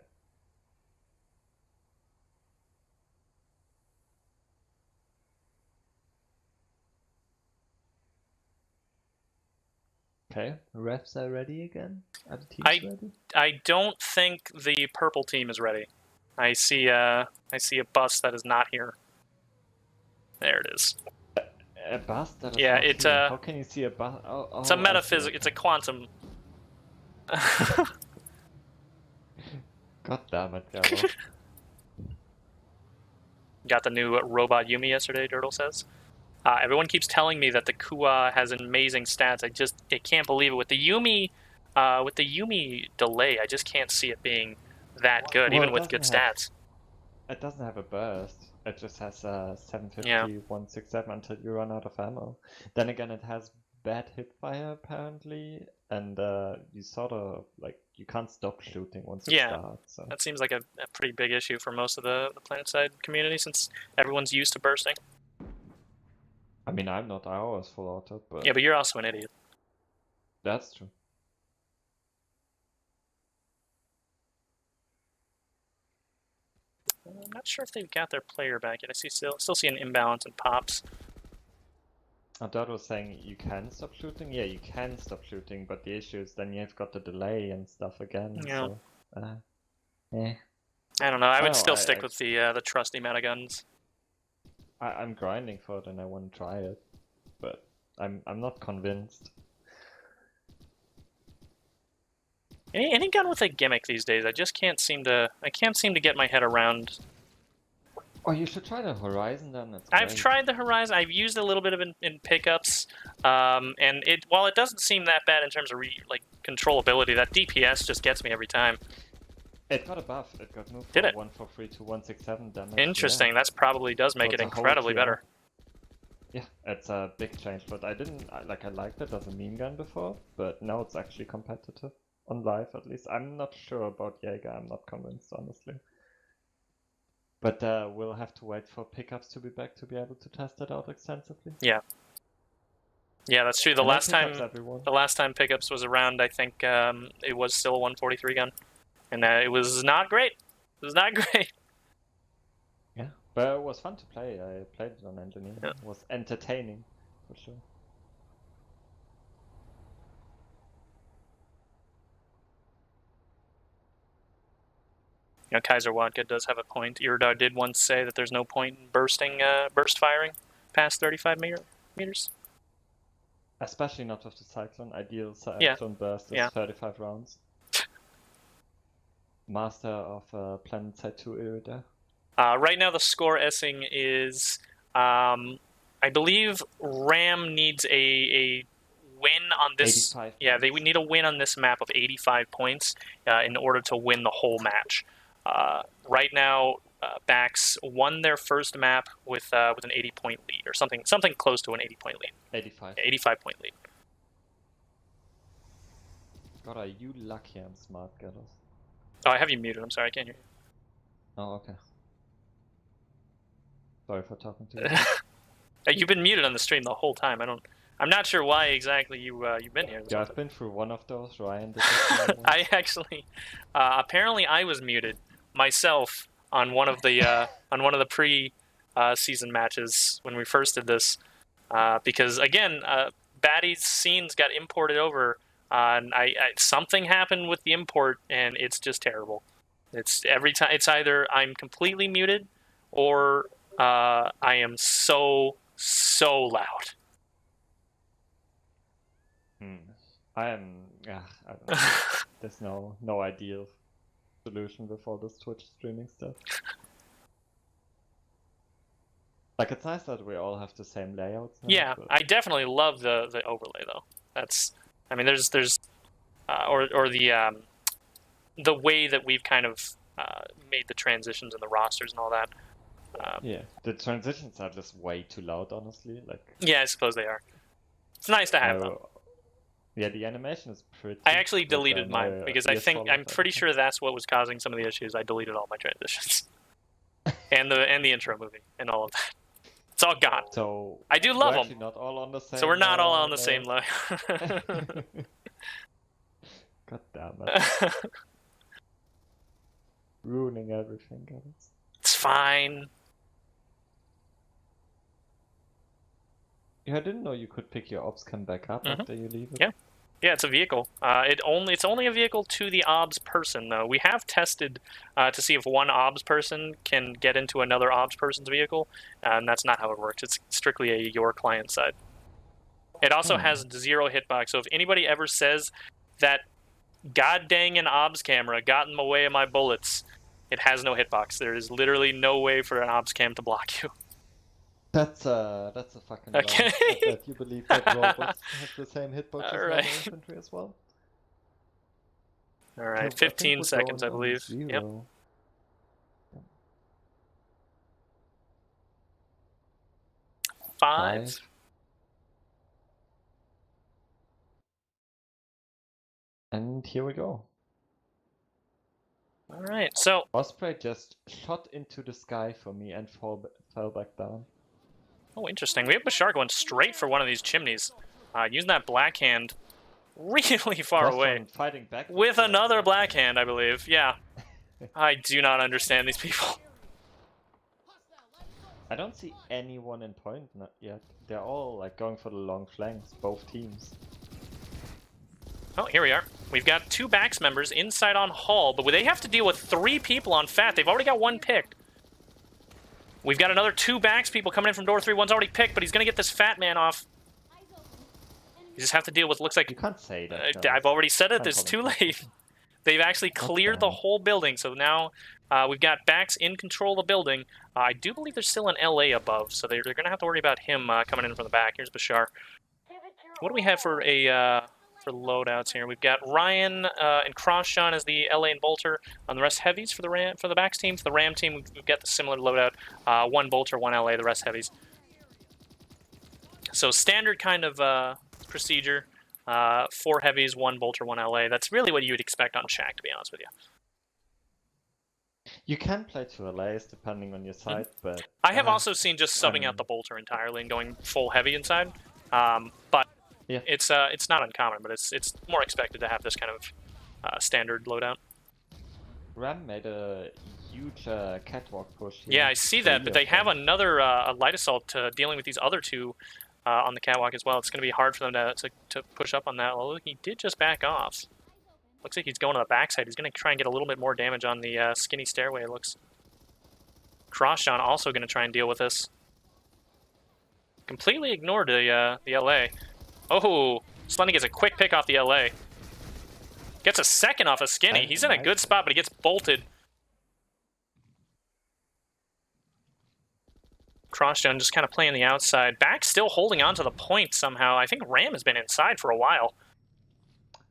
Okay, refs are ready again. Are the teams ready? I don't think the purple team is ready. I see a bus that is not here. There it is. A bus that is Yeah, not it's here. How can you see a bus? It's a metaphysics. It's a quantum. God damn it, Gabo. Got the new robot Yumi yesterday, Dirtle says. Everyone keeps telling me that the Kua has amazing stats. I can't believe it. With the Yumi delay, I just can't see it being that good, even with good stats. It doesn't have a burst. It just has 750, 167 until you run out of ammo. Then again, it has bad hipfire apparently, and you sort of you can't stop shooting once it starts. So. That seems like a pretty big issue for most of the Planetside community, since everyone's used to bursting. I mean, I'm not. I always full auto, but yeah, but you're also an idiot. That's true. I'm not sure if they've got their player back yet. I still see an imbalance in pops. Dot was saying you can stop shooting. Yeah, you can stop shooting, but the issue is then you've got the delay and stuff again. Yeah. So, yeah. I don't know. I would still stick with the trusty meta guns. I'm grinding for it and I want to try it, but I'm not convinced. Any gun with a gimmick these days, I just can't seem to get my head around. Oh, you should try the Horizon then. I've tried the Horizon. I've used a little bit of it in pickups, and while it doesn't seem that bad in terms of controllability, that DPS just gets me every time. It got a buff. It got moved from 143 to 167 damage. Interesting. Yeah. That's probably does make it incredibly better. Yeah, it's a big change, but I liked it as a meme gun before, but now it's actually competitive. On live, at least. I'm not sure about Jaeger. I'm not convinced, honestly. But we'll have to wait for pickups to be back to be able to test it out extensively. Yeah. Yeah, that's true. The last time pickups was around, I think it was still a 143 gun, and it was not great. It was not great. Yeah, but it was fun to play. I played it on Engineer. Yeah. It was entertaining, for sure. You know, Kaiser Wadka does have a point. Iridar did once say that there's no point in burst firing past 35 meters. Especially not with the Cyclone. Ideal Cyclone burst is 35 rounds. Master of Planetside 2 Iridar. Right now the score Essing is, I believe RAM needs a win on this. 85 yeah, they would need a win on this map of 85 points in order to win the whole match. Right now, BAX won their first map with an 80-point lead, or something close to an 80-point lead. 85. 85-point lead. God, are you lucky I'm smart, Gatos? Oh, I have you muted. I'm sorry, I can't hear you. Oh, okay. Sorry for talking to you. You've been muted on the stream the whole time. I'm not sure why exactly you've been here. Yeah, I've been through one of those. Ryan did I actually, apparently, I was muted myself on one of the pre-season matches when we first did this, because again, Batty's scenes got imported over, and something happened with the import, and it's just terrible. It's every time. It's either I'm completely muted, or I am so loud. I don't know. There's no ideal solution with all this Twitch streaming stuff. Like, it's nice that we all have the same layouts now. Yeah, But... I definitely love the overlay though. That's, I mean, there's or the way that we've kind of made the transitions and the rosters and all that. Yeah, the transitions are just way too loud, honestly. Like. Yeah, I suppose they are. It's nice to have them. Yeah, the animation is pretty. I actually deleted mine because I'm pretty sure that's what was causing some of the issues. I deleted all my transitions, and the intro movie and all of that. It's all gone. So I do love them. Not all on the same. So we're not all on the same level. God damn it! Ruining everything, guys. It's fine. Yeah, I didn't know you could pick your ops cam back up after you leave it. Yeah. Yeah, it's a vehicle. It's only a vehicle to the OBS person, though. We have tested to see if one OBS person can get into another OBS person's vehicle, and that's not how it works. It's strictly a your client side. It also has 0 hitbox, so if anybody ever says that god dang an OBS camera got in the way of my bullets, it has no hitbox. There is literally no way for an OBS cam to block you. That's a fucking okay. lie. That you believe that robots have the same hitbox as infantry as well? Alright, 15 seconds, I believe. Yep. 5. And here we go. Alright, so... Osprey just shot into the sky for me and fell back down. Oh, interesting. We have Bashar going straight for one of these chimneys. Using that black hand really far away. Fighting back with another black hand, I believe. Yeah. I do not understand these people. I don't see anyone in point yet. They're all like going for the long flanks, both teams. Oh, here we are. We've got 2 BAX members inside on Hall, but they have to deal with 3 people on Fat. They've already got 1 picked. We've got another 2 BAX people coming in from door 3. One's already picked, but he's going to get this Fat man off. You just have to deal with, looks like... You can't say that. I've already said it, it's too late. They've actually cleared the whole building, so now we've got BAX in control of the building. I do believe there's still an LA above, so they're going to have to worry about him coming in from the back. Here's Bashar. What do we have for for loadouts here? We've got Ryan and Crossshot as the LA and Bolter. On the rest heavies for the BAX team. For the Ram team, we've got the similar loadout. 1 Bolter, 1 LA, the rest heavies. So standard kind of procedure. 4 heavies, 1 Bolter, 1 LA. That's really what you would expect on Shack, to be honest with you. You can play 2 LAs depending on your side, but... I have also seen just subbing out the Bolter entirely and going full heavy inside. But yeah. It's not uncommon, but it's more expected to have this kind of standard loadout. Ram made a huge catwalk push here. Yeah, I see that, but they have another light assault dealing with these other 2 on the catwalk as well. It's going to be hard for them to push up on that. Although he did just back off. Looks like he's going to the backside. He's going to try and get a little bit more damage on the skinny stairway, it looks. Crossshot also going to try and deal with this. Completely ignored the LA. Oh, Slendy gets a quick pick off the LA. Gets a second off a skinny. He's in a good spot, but he gets bolted. Crossdown just kind of playing the outside. Back still holding on to the point somehow. I think Ram has been inside for a while.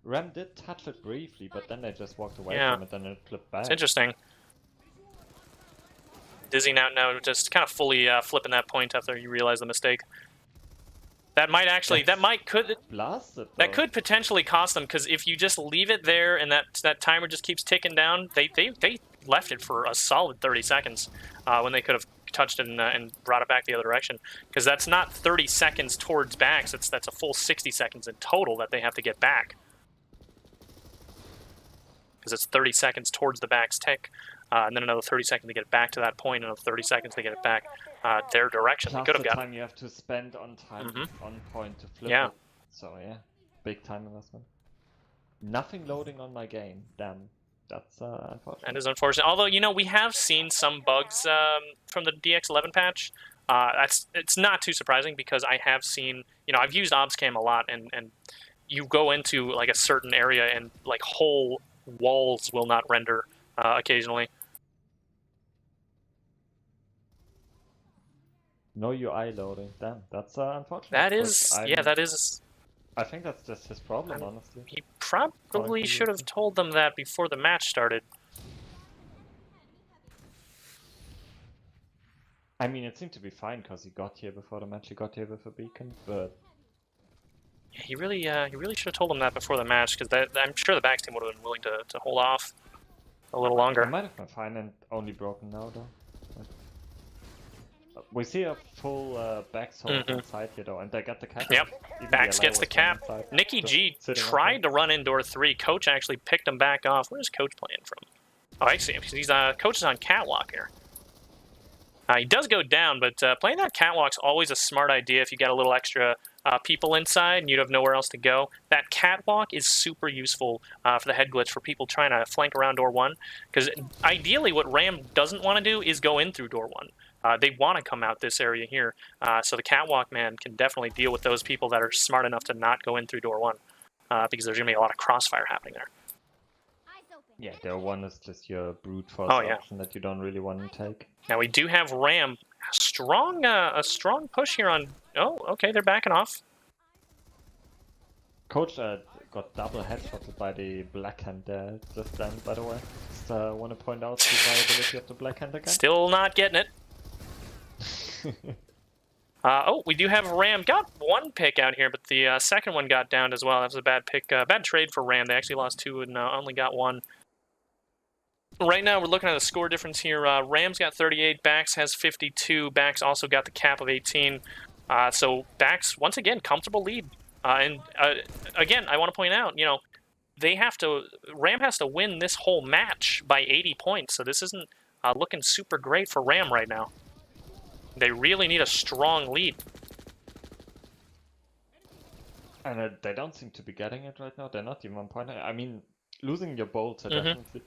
Ram did touch it briefly, but then they just walked away from it and it flipped back. It's interesting. Dizzy now just kind of fully flipping that point after you realize the mistake. That might actually, that could potentially cost them, because if you just leave it there and that timer just keeps ticking down, they left it for a solid 30 seconds when they could have touched it and brought it back the other direction. Because that's not 30 seconds towards BAX, that's a full 60 seconds in total that they have to get back. Because it's 30 seconds towards the BAX tick, and then another 30 seconds to get it back to that point, another 30 seconds to get it back their direction. They could have gotten. Time you have to spend on time on point to flip it. So yeah, big time investment. Nothing loading on my game. Damn, that's unfortunate. That is unfortunate. Although, you know, we have seen some bugs from the DX11 patch. It's not too surprising, because I have seen, you know, I've used ObsCam a lot, and you go into like a certain area and like whole walls will not render occasionally. No UI loading. Damn, that's unfortunate. That is, yeah, that is. I think that's just his problem, honestly. He probably should have told them that before the match started. I mean, it seemed to be fine because he got here before the match. He got here with a beacon, but yeah, he really should have told them that before the match, because I'm sure the BAX team would have been willing to hold off a little longer. It might have been fine and only broken now, though. We see a full BAX hold inside here, though, and they get the cap. Yep, BAX gets the cap. Nicky G tried to run in door 3. Coach actually picked him back off. Where's Coach playing from? Oh, I see him. He's Coach is on catwalk here. He does go down, but playing that catwalk's always a smart idea if you get a little extra people inside and you have nowhere else to go. That catwalk is super useful for the head glitch for people trying to flank around door 1, because ideally what Ram doesn't want to do is go in through door 1. They want to come out this area here, so the catwalk man can definitely deal with those people that are smart enough to not go in through door 1, because there's going to be a lot of crossfire happening there. Yeah, door 1 is just your brute force option that you don't really want to take. Now we do have Ram, a strong push here on. Oh, okay, they're backing off. Coach got double headshotted by the black hand there just then, by the way. Just want to point out the viability of the black hand again. Still not getting it. Oh, we do have Ram. Got one pick out here, but the second one got downed as well. That was a bad pick, bad trade for Ram. They actually lost 2 and only got 1. Right now, we're looking at the score difference here. Rams got 38, BAX has 52. BAX also got the cap of 18. So BAX, once again, comfortable lead. And again, I want to point out, you know, Ram has to win this whole match by 80 points. So this isn't looking super great for Ram right now. They really need a strong lead. And they don't seem to be getting it right now. They're not even 1 point. I mean, losing your bolter definitely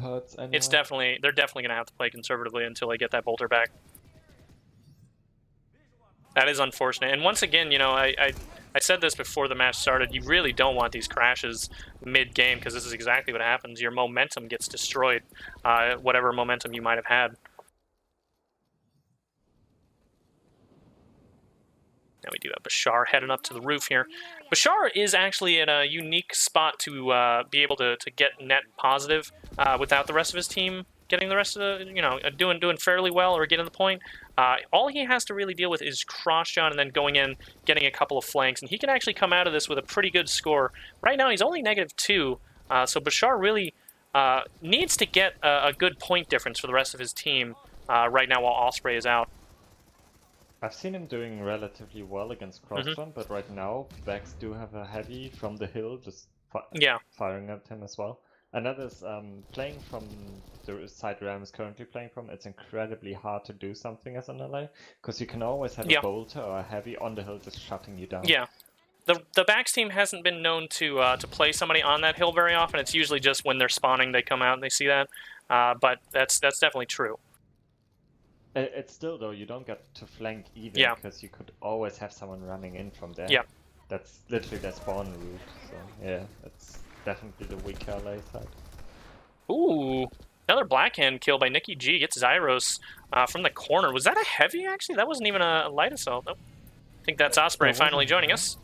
hurts anyway. They're definitely going to have to play conservatively until they get that bolter back. That is unfortunate. And once again, you know, I said this before the match started, you really don't want these crashes mid-game, because this is exactly what happens. Your momentum gets destroyed, whatever momentum you might have had. Now we do have Bashar heading up to the roof here. Bashar is actually in a unique spot to be able to get net positive without the rest of his team getting the rest of the, you know, doing fairly well or getting the point. All he has to really deal with is cross-john and then going in, getting a couple of flanks, and he can actually come out of this with a pretty good score. Right now he's only -2, so Bashar really needs to get a good point difference for the rest of his team right now while Osprey is out. I've seen him doing relatively well against cross-john, but right now BAX do have a heavy from the hill just firing at him as well. And that is playing from the side Ram is currently playing from. It's incredibly hard to do something as an ally, because you can always have a bolter or a heavy on the hill just shutting you down. Yeah, the BAX team hasn't been known to play somebody on that hill very often. It's usually just when they're spawning they come out and they see that. But that's definitely true. It's still, though, you don't get to flank either, because you could always have someone running in from there. Yeah. That's literally their spawn route, so yeah, that's definitely the weaker LA side. Ooh, another blackhand kill by Nicky G. Gets Zyros from the corner. Was that a heavy, actually? That wasn't even a light assault. Nope. I think that's Osprey finally joining us.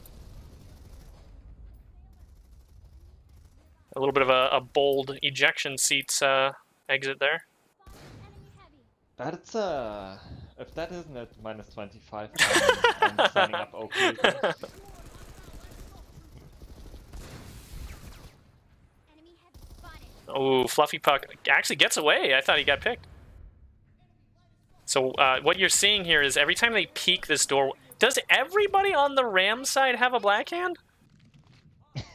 A little bit of a bold ejection seats exit there. That's if that isn't at -25, I'm signing up OK. Oh, Fluffy Puck actually gets away. I thought he got picked. So what you're seeing here is every time they peek this door, does everybody on the Ram side have a blackhand?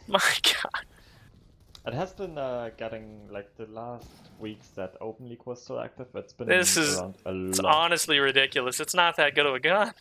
My God. It has been getting, like, the last weeks that Open League was so active, it's been around a lot. It's honestly ridiculous. It's not that good of a gun.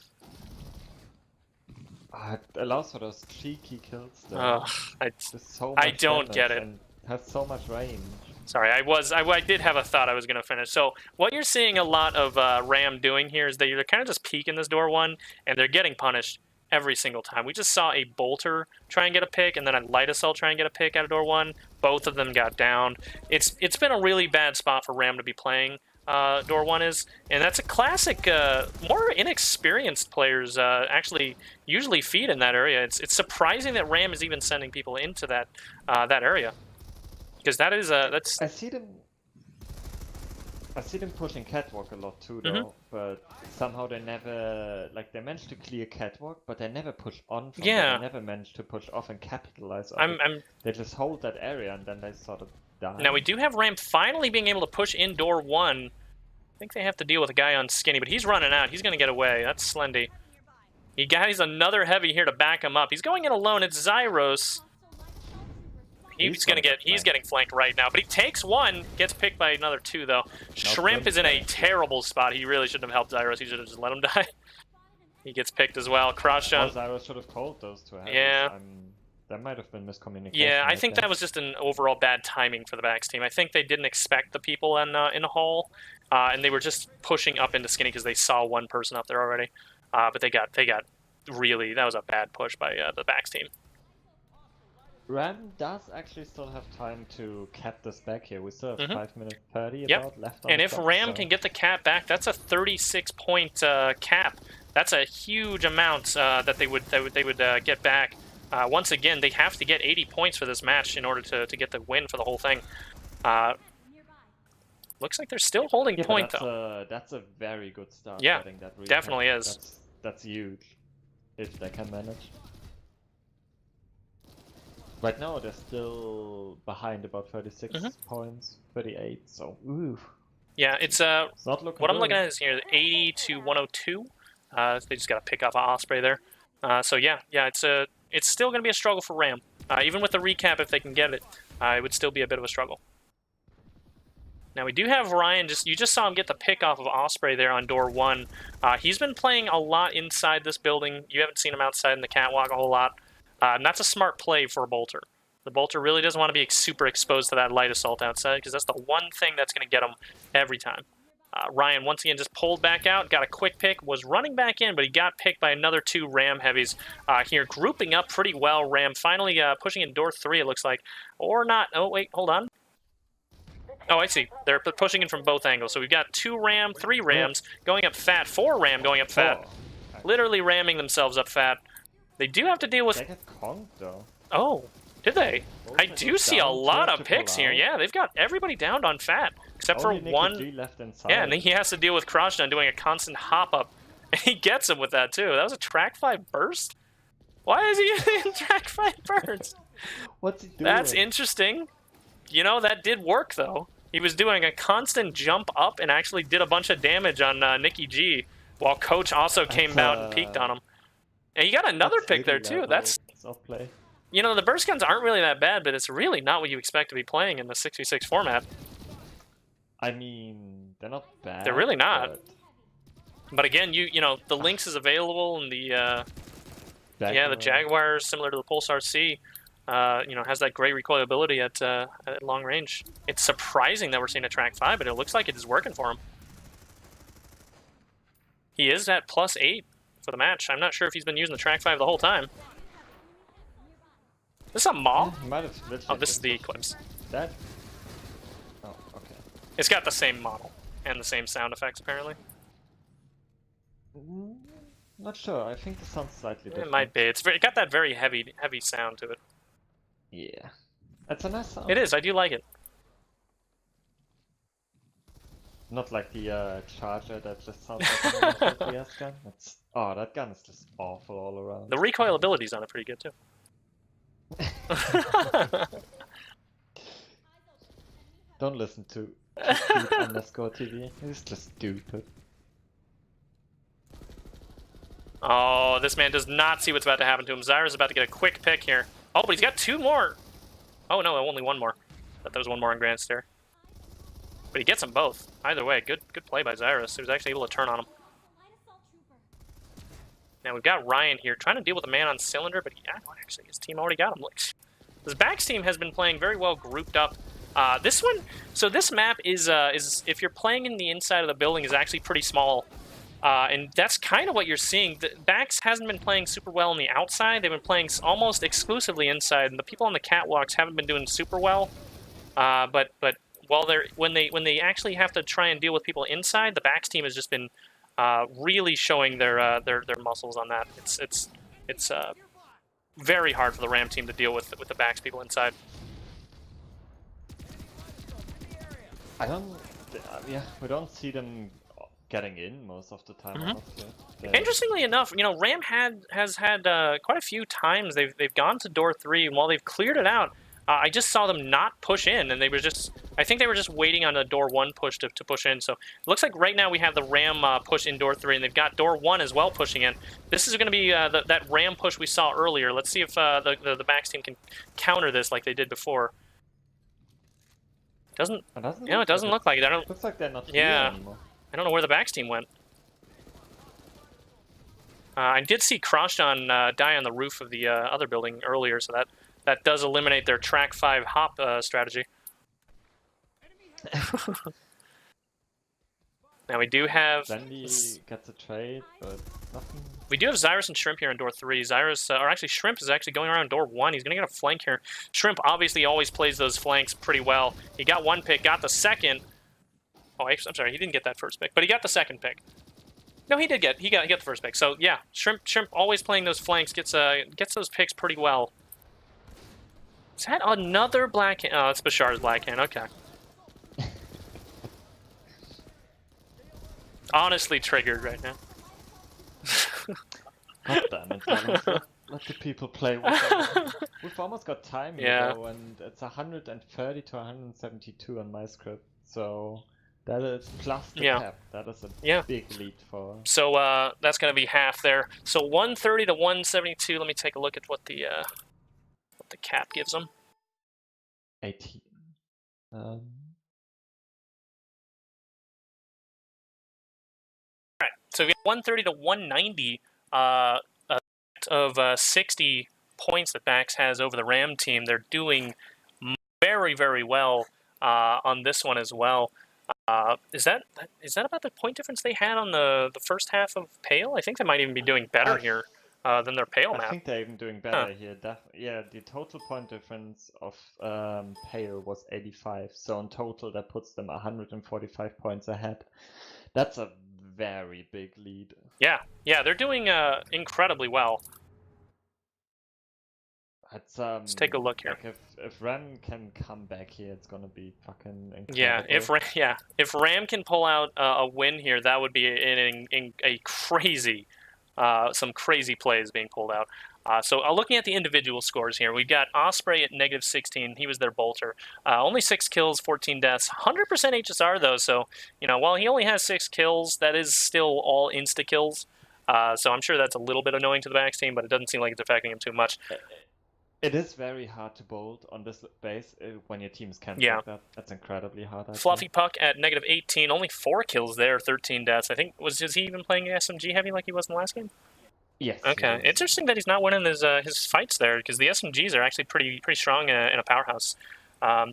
It allows for those cheeky kills, though. I don't get it. And has so much range. Sorry, I did have a thought I was going to finish. So what you're seeing a lot of Ram doing here is they're kind of just peeking this door 1, and they're getting punished every single time. We just saw a bolter try and get a pick, and then a light assault try and get a pick out of door 1. Both of them got downed. It's been a really bad spot for Ram to be playing. door 1 is, and that's a classic. More inexperienced players actually usually feed in that area. It's surprising that RAM is even sending people into that that area, because that is that's. I see them pushing catwalk a lot too, though. But somehow they never they managed to clear catwalk, but they never push on. From Yeah. They never managed to push off and capitalize on it. They just hold that area and then they sort of die. Now we do have RAM finally being able to push in door 1. I think they have to deal with a guy on Skinny, but he's running out. He's going to get away. That's Slendy. He has another heavy here to back him up. He's going in alone. It's Zyros. He's getting flanked right now, but he takes 1, gets picked by another 2 though. Shrimp is in a terrible spot. He really shouldn't have helped Zyros. He should have just let him die. He gets picked as well. Cross-shot. Zyros should have called those 2 heavies. Yeah. That might have been miscommunication. Yeah, I think that was just an overall bad timing for the BAX team. I think they didn't expect the people in the hall, and they were just pushing up into Skinny because they saw 1 person up there already. But they got really, that was a bad push by the BAX team. RAM does actually still have time to cap this back here. We still have 5 minutes 30 Yep. left on And if clock, RAM can get the cap back, that's a 36-point cap. That's a huge amount that they would get back. Once again, they have to get 80 points for this match in order to get the win for the whole thing. Looks like they're still holding point, though. That's a very good start. Yeah, that definitely is. That's huge, if they can manage. Right now, they're still behind about 36 points, 38, so ooh. Yeah, it's not looking what good. I'm looking at is here, 80 to 102. They just got to pick off Osprey there. So yeah, it's still going to be a struggle for RAM. Even with the recap, if they can get it, it would still be a bit of a struggle. Now we do have Ryan. You just saw him get the pick off of Osprey there on door 1. He's been playing a lot inside this building. You haven't seen him outside in the catwalk a whole lot. And that's a smart play for a bolter. The bolter really doesn't want to be super exposed to that light assault outside, because that's the one thing that's going to get him every time. Ryan, once again, just pulled back out, got a quick pick, was running back in, but he got picked by another 2 RAM heavies here, grouping up pretty well. RAM finally pushing in door 3, it looks like. Or not. Oh, wait, hold on. Oh, I see. They're pushing in from both angles. So we've got 2 RAM, 3 Rams going up fat, 4 RAM going up fat. Literally ramming themselves up fat. They do have to deal with... They get conked, though. Oh, did they? I do see a lot of picks here. Yeah, they've got everybody downed on fat, except for 1. Left inside. Yeah, and then he has to deal with Crossdown doing a constant hop-up. And he gets him with that, too. That was a track 5 burst? Why is he in track 5 burst? What's he doing? That's interesting. You know, that did work, though. He was doing a constant jump up and actually did a bunch of damage on Nikki G, while Coach also came out and peeked on him. And he got another pick there, too. That's... Self-play. You know, the burst guns aren't really that bad, but it's really not what you expect to be playing in the 6v6 format. I mean, they're not bad. They're really not. But again, you know, the Lynx is available, and the the Jaguar, similar to the Pulsar C, you know, has that great recoilability at long range. It's surprising that we're seeing a track 5, but it looks like it is working for him. He is at +8 for the match. I'm not sure if he's been using the track 5 the whole time. This is a Maw? Oh, this is the Eclipse. That? Oh, okay. It's got the same model and the same sound effects, apparently. Not sure. I think the sound's slightly different. It might be. It got that very heavy sound to it. Yeah. It's a nice sound. It is. I do like it. Not like the Charger that just sounds like a PS gun. Oh, that gun is just awful all around. The recoilability's on it pretty good, too. Don't listen to _TV. He's just stupid. Oh, this man does not see what's about to happen to him. Zyra's about to get a quick pick here. Oh, but he's got 2 more. Oh no, only 1 more. Thought there was 1 more on Grand Stair. But he gets them both. Either way, good play by Zyros. He was actually able to turn on him. Now we've got Ryan here trying to deal with a man on Cylinder, but actually his team already got him. This BAX team has been playing very well grouped up. This map is if you're playing in the inside of the building, is actually pretty small. And that's kind of what you're seeing. The BAX hasn't been playing super well on the outside. They've been playing almost exclusively inside, and the people on the catwalks haven't been doing super well. But when they actually have to try and deal with people inside, the BAX team has just been really showing their muscles on that. It's very hard for the Ram team to deal with the BAX people inside. We don't see them getting in most of the time. Honestly. Interestingly enough, Ram has had quite a few times they've gone to door 3, and while they've cleared it out, I just saw them not push in, and I think they were just waiting on the door 1 push to push in. So it looks like right now we have the Ram push in door 3, and they've got door 1 as well pushing in. This is going to be that Ram push we saw earlier. Let's see if the BAX team can counter this like they did before. It doesn't look like it. It looks like they're not here anymore. I don't know where the BAX team went. I did see Croshdon die on the roof of the other building earlier, so that does eliminate their track 5 hop strategy. Now we do have... Zendy gets a trade, but nothing... We do have Zyrus and Shrimp here in door 3. Zyrus, or actually Shrimp is actually going around door 1. He's going to get a flank here. Shrimp obviously always plays those flanks pretty well. He got 1 pick, got the second. Oh, I'm sorry, he didn't get that first pick, but he got the second pick. No, he got the first pick. So yeah, Shrimp always playing those flanks, gets those picks pretty well. Is that another black hand? Oh, it's Bashar's black hand. Okay. Honestly triggered right now. God damn it, let the people play with them. We've almost got time here, though, and it's 130 to 172 on my script, so that is plus the cap. That is a big lead for... So that's going to be half there. So 130 to 172. Let me take a look at what the cap gives them. 18. So we have 130 to 190 of 60 points that BAX has over the Ram team. They're doing very, very well on this one as well. Is that about the point difference they had on the first half of Pale? I think they might even be doing better here than their Pale map. I think they're even doing better here. Yeah, the total point difference of Pale was 85. So in total, that puts them 145 points ahead. That's a very big lead. Yeah, they're doing incredibly well. Let's take a look here. Like if Ram can come back here, it's gonna be fucking incredible. If Ram can pull out a win here, that would be a crazy, some crazy plays being pulled out. So looking at the individual scores here, we've got Osprey at -16. He was their bolter. Only 6 kills, 14 deaths. 100% HSR though, so while he only has 6 kills, that is still all insta kills. So I'm sure that's a little bit annoying to the BAX team, but it doesn't seem like it's affecting him too much. It is very hard to bolt on this base when your teams can't take that. That's incredibly hard. Fluffy Puck at -18, only 4 kills there, 13 deaths. I think is he even playing SMG heavy like he was in the last game? Yes. Okay, it's interesting that he's not winning his fights there because the SMGs are actually pretty strong in a powerhouse.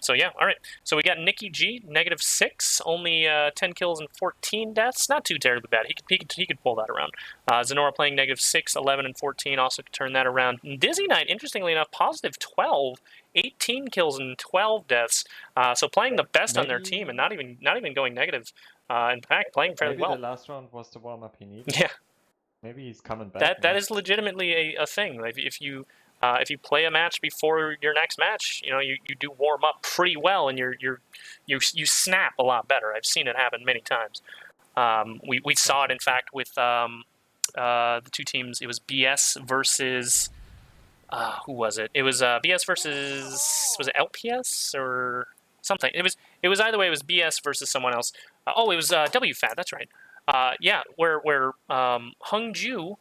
So yeah, all right. So we got Nikki G, -6, only 10 kills and 14 deaths. Not too terribly bad. He could pull that around. Zenora playing -6, 11 and 14, also could turn that around. And Dizzy Knight, interestingly enough, +12, 18 kills and 12 deaths. So playing the best on their team and not even going negative. In fact, playing fairly well. Maybe the last round was the warm up he needed. Yeah. Maybe he's coming back. That is legitimately a thing. If you play a match before your next match, you do warm up pretty well, and you snap a lot better. I've seen it happen many times. We saw it in fact with the two teams. It was BS versus who was it? It was BS versus, was it LPS or something? It was either way. It was BS versus someone else. It was WFAT. That's right. Where Hung Ju.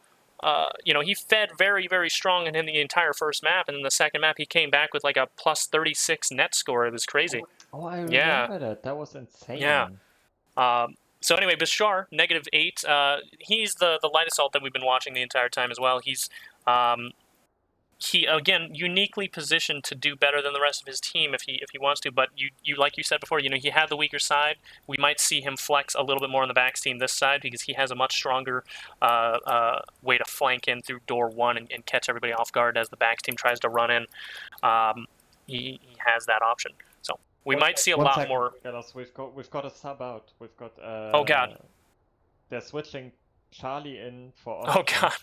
He fed very, very strong in the entire first map, and in the second map he came back with like a +36 net score. It was crazy. Oh, I remember that. That was insane. Yeah. So anyway, Bashar, -8. He's the light assault that we've been watching the entire time as well. He's he again uniquely positioned to do better than the rest of his team if he wants to. But you like you said before, he had the weaker side. We might see him flex a little bit more on the BAX team this side because he has a much stronger way to flank in through door 1 and catch everybody off guard as the BAX team tries to run in. He has that option. So We might see a One lot second, more. Gallows, we've got a sub out. We've got. Oh god. They're switching Charlie in for. Oh Oscar. god.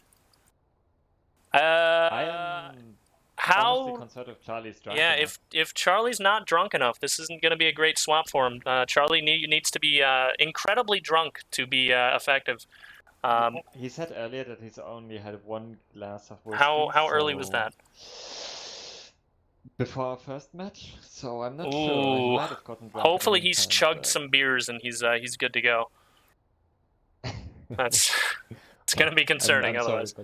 I am honestly How? concerned if Charlie's drunk. Yeah, enough. if Charlie's not drunk enough, this isn't going to be a great swap for him. Charlie needs to be incredibly drunk to be effective. He said earlier that he's only had one glass of whiskey. How early was that? Before our first match, so I'm not Ooh. sure. He might have gotten drunk. Hopefully he's chugged some beers and he's good to go. That's it's going to be concerning otherwise.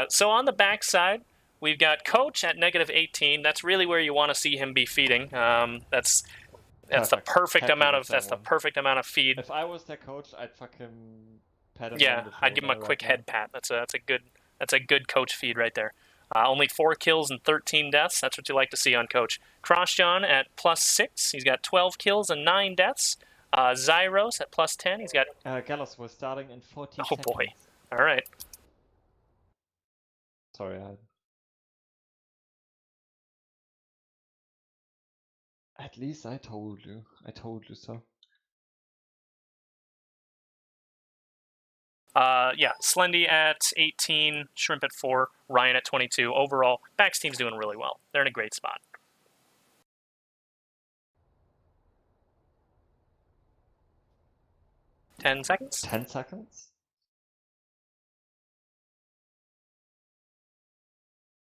So on the back side, we've got Coach at -18. That's really where you want to see him be feeding. That's the perfect amount of feed. If I was their coach, I'd fucking pat him. Yeah, I'd give him a quick head pat. That's a good coach feed right there. Only 4 kills and 13 deaths. That's what you like to see on Coach. Crossjohn at +6. He's got 12 kills and 9 deaths. Zyros at +10. He's got. Gallows, we're starting in 14 Oh seconds. boy! All right. Sorry, At least I told you. I told you so. Yeah, Slendy at 18, Shrimp at 4, Ryan at 22. Overall, BAX team's doing really well. They're in a great spot. Ten seconds? 10 seconds?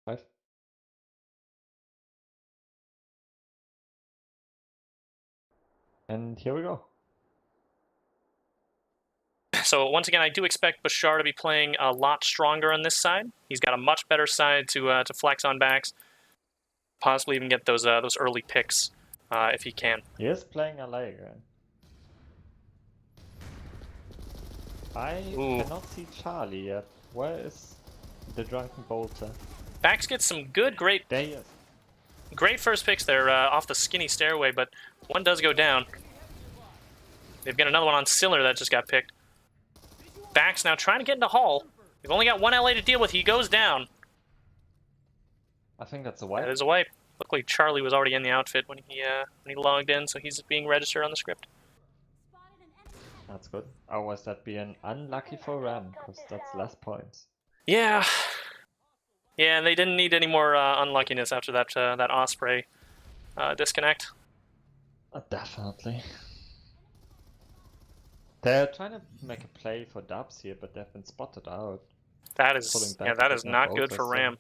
5. And here we go. So once again, I do expect Bashar to be playing a lot stronger on this side. He's got a much better side to flex on BAX. Possibly even get those early picks if he can. He is playing LA again. I cannot see Charlie yet. Where is the drunken bolter? BAX gets some great There he is. Great first picks there off the skinny stairway, but one does go down. They've got another one on Siller that just got picked. BAX now trying to get into Hall. They've only got one LA to deal with. He goes down. I think that's a wipe. That is a wipe. Looked like Charlie was already in the outfit when he logged in, so he's being registered on the script. That's good. Otherwise that'd be an unlucky for Ram, because that's less points. Yeah. Yeah, they didn't need any more unluckiness after that Osprey disconnect. Definitely. They're trying to make a play for dubs here, but they've been spotted out. That is not good for Ram.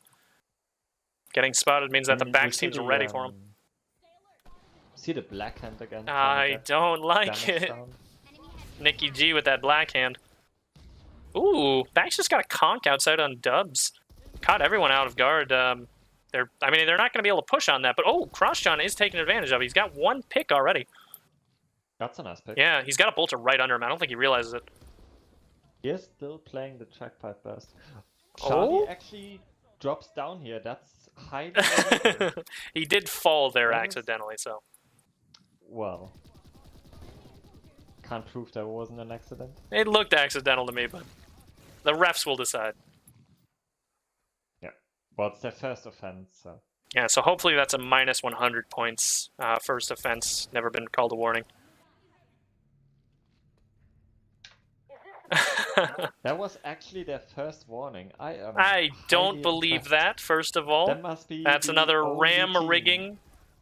Getting spotted means that the BAX team's ready for him. See the black hand again? I don't like it. Nicky G with that black hand. Ooh, BAX just got a conk outside on dubs. Caught everyone out of guard. They're not going to be able to push on that, but Crossjohn is taking advantage of it. He's got one pick already. That's a nice pick. Yeah, he's got a bolter right under him. I don't think he realizes it. He is still playing the track pipe burst. Charlie actually drops down here. That's highly He did fall there accidentally, so. Well. Can't prove there wasn't an accident. It looked accidental to me, but the refs will decide. Yeah. Well, it's their first offense, so. Yeah, so hopefully that's a -100 points first offense. Never been called a warning. That was actually their first warning. I don't believe that, first of all. That must be That's another Ram team. rigging.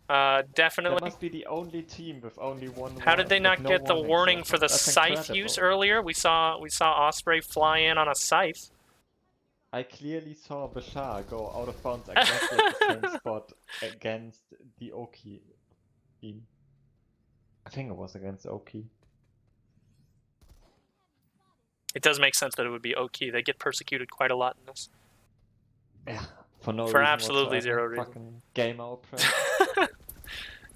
Definitely. That must be the only team with only one. How did they not get the warning for the scythe use earlier? We saw Osprey fly in on a scythe. I clearly saw Bashar go out of bounds exactly at the same spot against the Oki team. I think it was against Oki. It does make sense that it would be Oki. They get persecuted quite a lot in this. Yeah, for For absolutely zero reason. Fucking game out.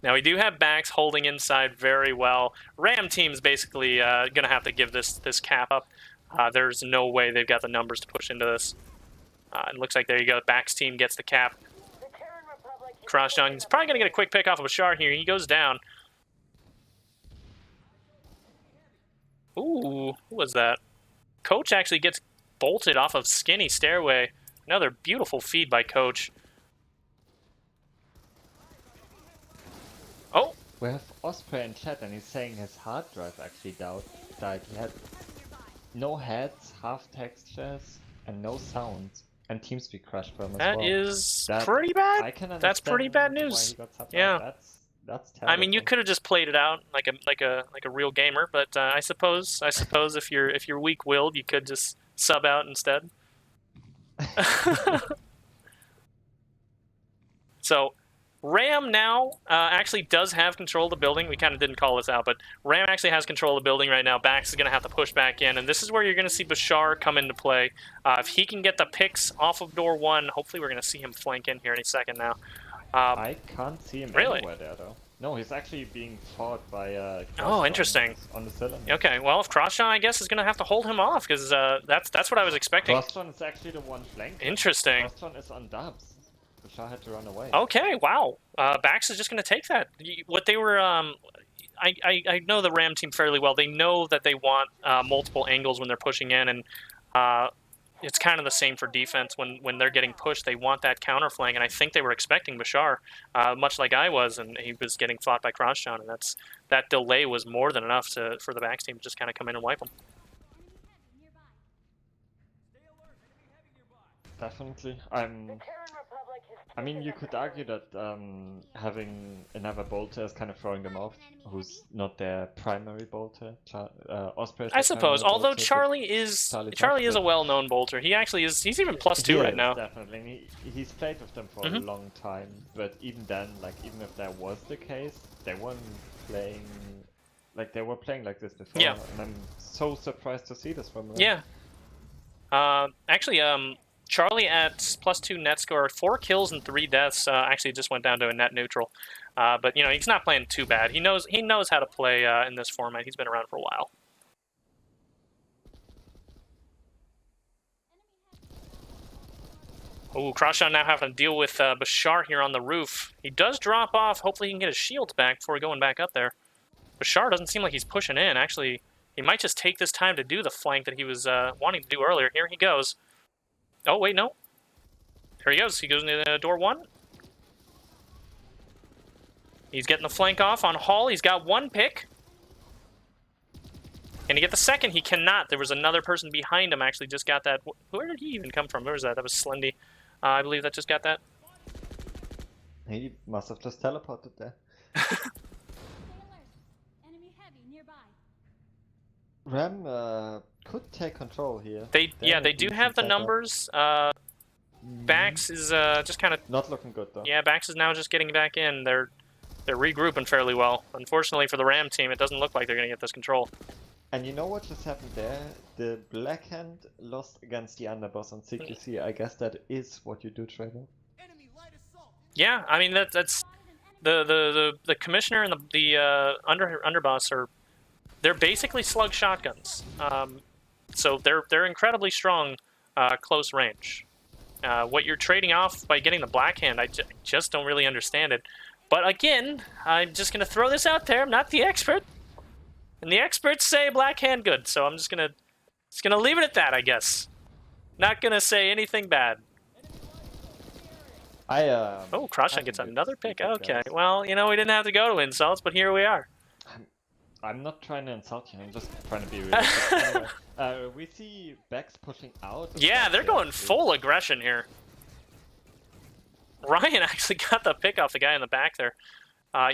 Now we do have BAX holding inside very well. Ram team's basically gonna have to give this cap up. There's no way they've got the numbers to push into this. It looks like there you go. BAX team gets the cap. Crossjohn, he's probably gonna get a quick pick off of Bashar here. He goes down. Ooh, who was that? Coach actually gets bolted off of skinny stairway. Another beautiful feed by Coach. Oh, We have Osprey in chat and he's saying his hard drive actually died. He had no heads, half textures, and no sounds. And TeamSpeak crashed for him as That well. is That pretty bad. I can understand That's pretty bad why news. he got subbed Yeah. out. That's terrible. I mean, you could have just played it out like a real gamer, but I suppose if you're weak-willed, you could just sub out instead. So, Ram now actually does have control of the building. We kind of didn't call this out, but Ram actually has control of the building right now. BAX is going to have to push back in, and this is where you're going to see Bashar come into play. If he can get the picks off of door 1, hopefully we're going to see him flank in here any second now. I can't see him anywhere there, though. No, he's actually being fought by oh, interesting. On the cylinder. Okay, well, if Crosshon, I guess, is going to have to hold him off, because that's what I was expecting. Crosshon is actually the one flank. Interesting. Crosshon is on dubs. Bashar had to run away. Okay, wow. BAX is just going to take that. What they were... I know the Ram team fairly well. They know that they want multiple angles when they're pushing in, and it's kind of the same for defense. When they're getting pushed, they want that counter flank, and I think they were expecting Bashar, much like I was, and he was getting fought by Crosshon, and that delay was more than enough for the BAX team to just kind of come in and wipe them. Definitely. I mean, you could argue that having another bolter is kind of throwing them off, who's not their primary bolter. Osprey. I suppose, although Charlie is a well-known bolter. He actually is. He's even +2 right now. Definitely, he's played with them for a long time. But even then, like even if that was the case, they weren't playing. Like they were playing like this before. Yeah. And I'm so surprised to see this from them. Yeah. Actually, Charlie at +2 net score, 4 kills and 3 deaths. Actually, just went down to a net neutral. But you know, he's not playing too bad. He knows how to play in this format. He's been around for a while. Oh, Crosshon now having to deal with Bashar here on the roof. He does drop off. Hopefully, he can get his shields back before going back up there. Bashar doesn't seem like he's pushing in. Actually, he might just take this time to do the flank that he was wanting to do earlier. Here he goes. Oh, wait, no. Here he goes. He goes into door 1. He's getting the flank off on Hall. He's got 1 pick. Can he get the second? He cannot. There was another person behind him actually just got that. Where did he even come from? Where was that? That was Slendy. I believe that just got that. He must have just teleported there. Ram could take control here. They do have the numbers. BAX is just kind of not looking good though. Yeah, BAX is now just getting back in. They're regrouping fairly well. Unfortunately for the Ram team, it doesn't look like they're going to get this control. And you know what just happened there? The Black Hand lost against the underboss on CQC. I guess that is what you do, Trader. Yeah, I mean that's the commissioner and the underboss they're basically slug shotguns. So they're incredibly strong close range. What you're trading off by getting the Black Hand, I just don't really understand it. But again, I'm just gonna throw this out there. I'm not the expert. And the experts say Black Hand good, so I'm just gonna leave it at that, I guess. Not gonna say anything bad. Oh, Crosshon gets another pick. Okay, well, you know, we didn't have to go to insults, but here we are. I'm not trying to insult you. I'm just trying to be realistic. Anyway, we see BAX pushing out. Yeah, they're going full aggression here. Ryan actually got the pick off the guy in the back there.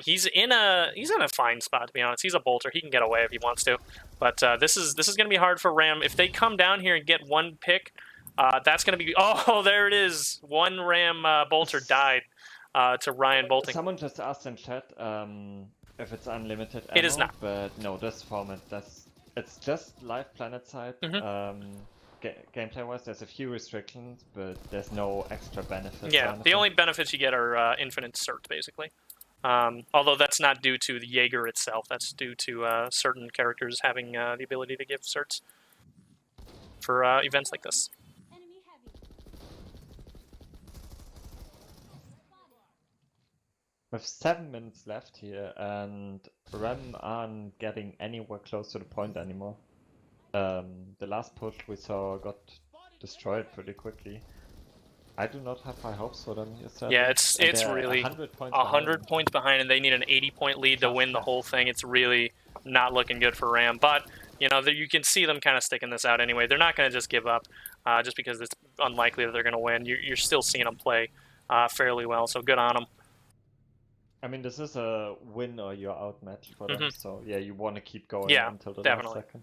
He's in a fine spot, to be honest. He's a bolter. He can get away if he wants to. But this is going to be hard for Ram. If they come down here and get 1 pick, that's going to be... Oh, there it is. 1 Ram bolter died to Ryan bolting. Someone just asked in chat if it's unlimited ammo. It is not. But no, this format, it's just live Planetside. Gameplay-wise, there's a few restrictions, but there's no extra benefits. Yeah, the only benefits you get are infinite cert, basically. Although that's not due to the Jaeger itself, that's due to certain characters having the ability to give certs for events like this. With 7 minutes left here, and Ram aren't getting anywhere close to the point anymore. The last push we saw got destroyed pretty quickly. I do not have high hopes for them. Yeah, it's really 100 points behind, and they need an 80-point lead to win the whole thing. It's really not looking good for Ram. But you know, you can see them kind of sticking this out anyway. They're not going to just give up just because it's unlikely that they're going to win. You're still seeing them play fairly well, so good on them. I mean, this is a win or you're out match for them. So yeah, you want to keep going until the last second.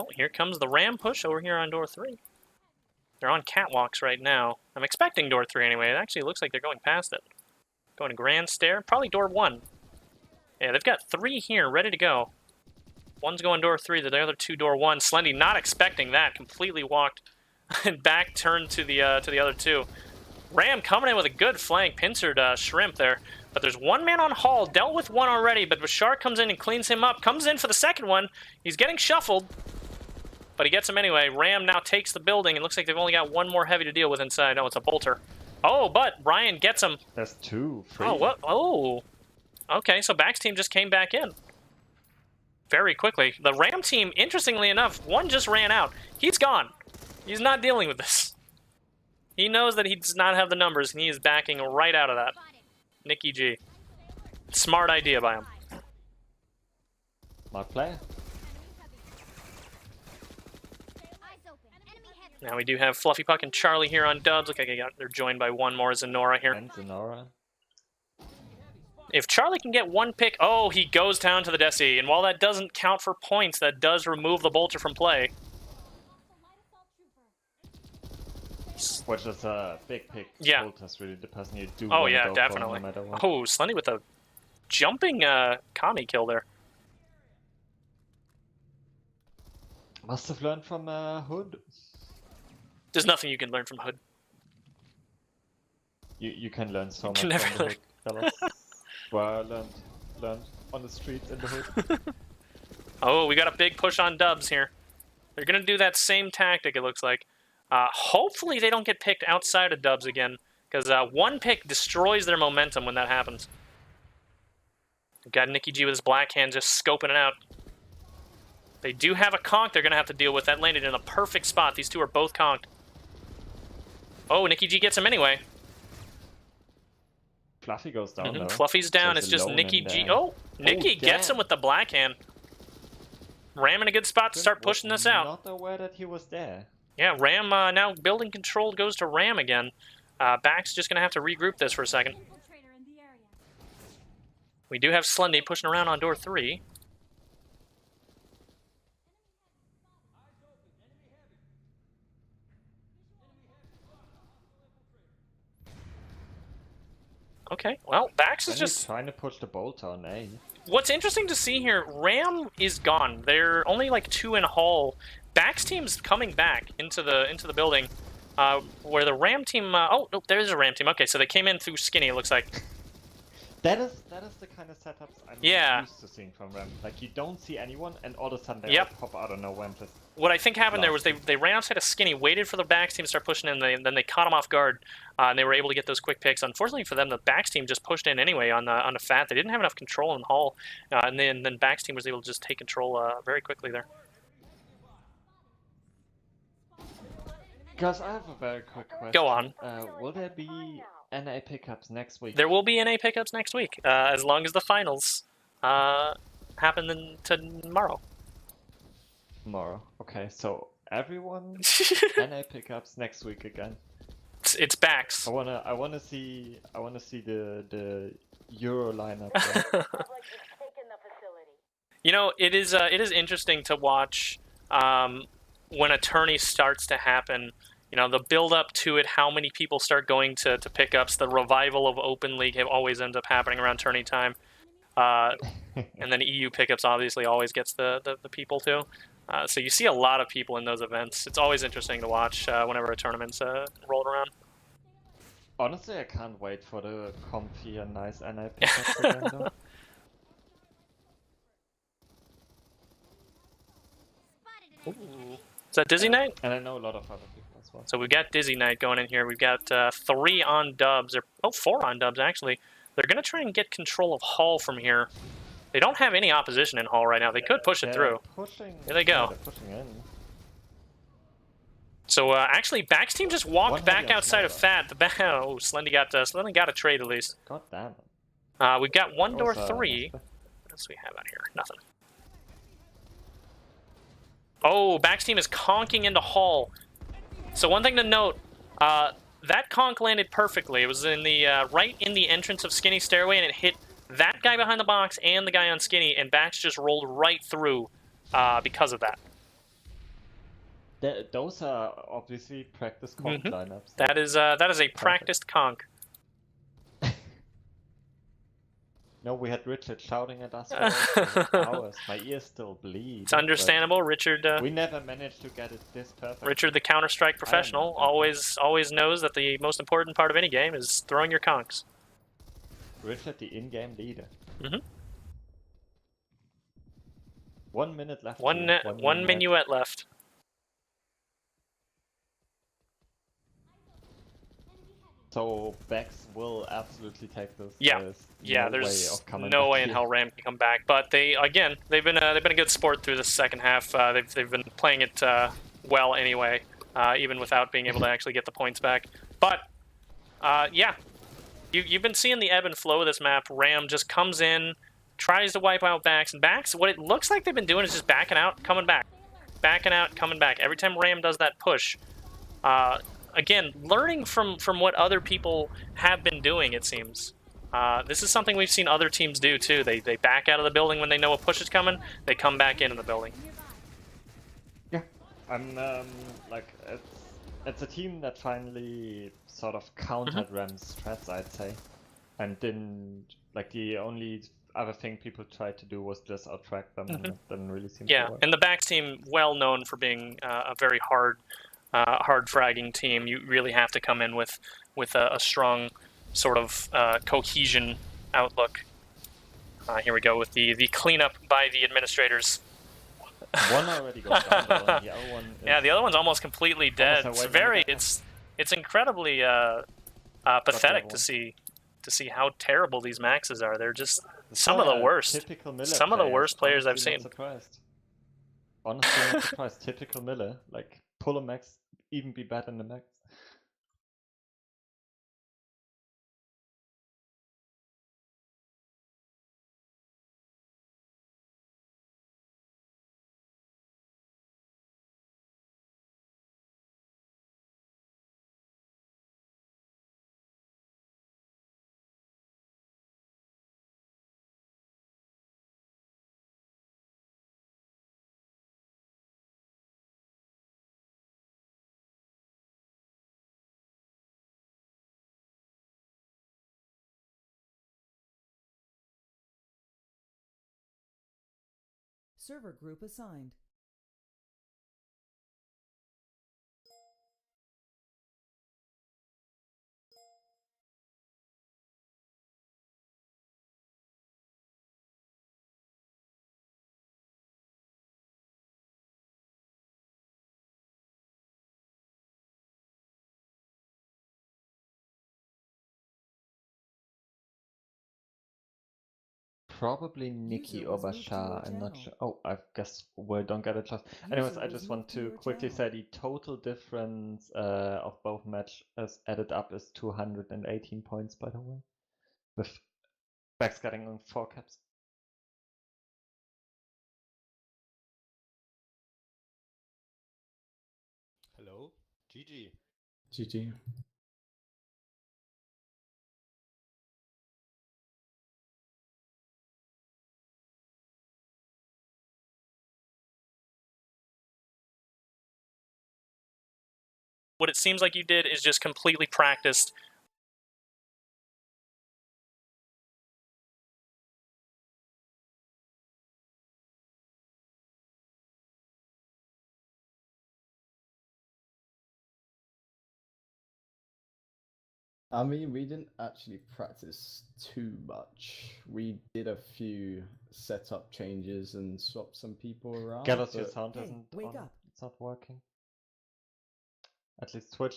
Oh, here comes the Ram push over here on door 3. They're on catwalks right now. I'm expecting door 3 anyway. It actually looks like they're going past it. Going to Grand Stair. Probably door 1. Yeah, they've got 3 here ready to go. One's going door 3, the other 2 door 1. Slendy not expecting that. Completely walked and back turned to the other 2. Ram coming in with a good flank. Pincered Shrimp there. But there's one man on Hall. Dealt with one already, but Bashar comes in and cleans him up. Comes in for the second one. He's getting shuffled. But he gets him anyway. Ram now takes the building. It looks like they've only got one more heavy to deal with inside. No, it's a bolter. Oh, but Ryan gets him. That's 2. 3. Oh, what? Oh. Okay, so BAX team just came back in. Very quickly. The Ram team, interestingly enough, one just ran out. He's gone. He's not dealing with this. He knows that he does not have the numbers, and he is backing right out of that. Nicky G. Smart idea by him. Smart play. Now we do have Fluffy Puck and Charlie here on dubs. Look like they're joined by one more Zenora here. And Zenora. If Charlie can get one pick, oh, he goes down to the Desi. And while that doesn't count for points, that does remove the bolter from play. Which is a big pick. Yeah. Bolter's really the person you do. Oh yeah, definitely. No matter what. Oh, Slendy with a jumping Kami kill there. Must have learned from Hood. There's nothing you can learn from Hood. You can learn so much from the Hood, fellas. Well, I learned on the streets in the Hood. Oh, we got a big push on dubs here. They're going to do that same tactic, it looks like. Hopefully they don't get picked outside of dubs again, because one pick destroys their momentum when that happens. We've got Nicky G with his black hand just scoping it out. They do have a conk they're going to have to deal with. That landed in a perfect spot. These two are both conked. Oh, Nicky G gets him anyway. Fluffy goes down, though. Fluffy's down. It's just Nicky G. Oh, Nicky gets him with the black hand. Ram in a good spot to start pushing this out. Not aware that he was there. Yeah, Ram now building control goes to Ram again. BAX just going to have to regroup this for a second. We do have Slendy pushing around on door 3. Okay, well, BAX is just trying to push the bolter on A. What's interesting to see here, Ram is gone. They're only like 2 in Hall. BAX team's coming back into the building, where the Ram team. Oh, no, there is a Ram team. Okay, so they came in through Skinny. It looks like. That is the kind of setups I'm used to seeing from Ram. Like, you don't see anyone, and all of a sudden they all pop out of nowhere and just... What I think happened there was they ran outside of Skinny, waited for the BAX team to start pushing in, then they caught them off guard, and they were able to get those quick picks. Unfortunately for them, the BAX team just pushed in anyway on the Fat. They didn't have enough control in Hall, and then BAX team was able to just take control very quickly there. Guys, I have a very quick question. Go on. Will there be NA pickups next week? There will be NA pickups next week, as long as the finals happen tomorrow. Tomorrow. Okay, so everyone NA pickups next week again. It's BAX. I wanna see the Euro lineup. You know, it is interesting to watch when a tourney starts to happen. You know, the build up to it, how many people start going to pickups, the revival of Open League always ends up happening around tourney time. And then EU pickups obviously always gets the people too. So you see a lot of people in those events. It's always interesting to watch whenever a tournament's rolled around. Honestly, I can't wait for the comfy and nice NA pickups again, though. Ooh. Is that Dizzy Knight? And I know a lot of other people as well. So we've got Dizzy Knight going in here. We've got 3 on dubs. 4 on dubs, actually. They're going to try and get control of Hall from here. They don't have any opposition in Hall right now. They could push it through. Pushing, Here they go. They're pushing in. So actually, BAX team just walked One back heavy on outside of sniper. Fat. Oh, Slendy got a trade at least. God damn it. We've got one That door was, three. nice play. What else do we have out here? Nothing. Oh, BAX team is conking into Hall. So one thing to note, that conk landed perfectly. It was in the right in the entrance of Skinny Stairway, and it hit that guy behind the box and the guy on Skinny, and BAX just rolled right through because of that. Those are obviously practice conk lineups. That is a practiced conk. No, we had Richard shouting at us for hours. My ears still bleed. It's understandable, Richard. We never managed to get it this perfect. Richard, the Counter-Strike professional, always knows that the most important part of any game is throwing your conks. Richard, the in-game leader. Mm-hmm. 1 minute left. One minuet left. So BAX will absolutely take this. Yeah, there's no way in hell Ram can come back. But they've been a good sport through the second half. They've been playing it well anyway, even without being able to actually get the points back. But yeah, you've been seeing the ebb and flow of this map. Ram just comes in, tries to wipe out BAX, and BAX, what it looks like they've been doing is just backing out, coming back, backing out, coming back. Every time Ram does that push. Again, learning from what other people have been doing, it seems. This is something we've seen other teams do, too. They back out of the building when they know a push is coming. They come back into the building. Yeah, I'm like, it's a team that finally sort of countered Ram's strats, I'd say. And didn't, like, the only other thing people tried to do was just outtrack them, and it didn't really seem to work. And the BAX team, well known for being a very hard fragging team. You really have to come in with a strong sort of cohesion outlook. Here we go with the cleanup by the administrators. One already got down, though, and the other one is the other one's almost completely dead. It's incredibly pathetic to see how terrible these maxes are. They're just some of the worst. Some of the worst players I've seen. Honestly, not surprised. Typical Miller, like pull a max, even be better than the max. Server group assigned. Probably Nikki or Bashar, I'm not sure. Oh, I guess we don't get a trust. Anyways, I just want to quickly say the total difference of both matches added up is 218 points, by the way. With BAX getting on 4 caps. Hello? GG. GG. What it seems like you did is just completely practiced. I mean, we didn't actually practice too much. We did a few setup changes and swapped some people around. Gallows, your sound isn't wake on. up. It's not working. At least Twitch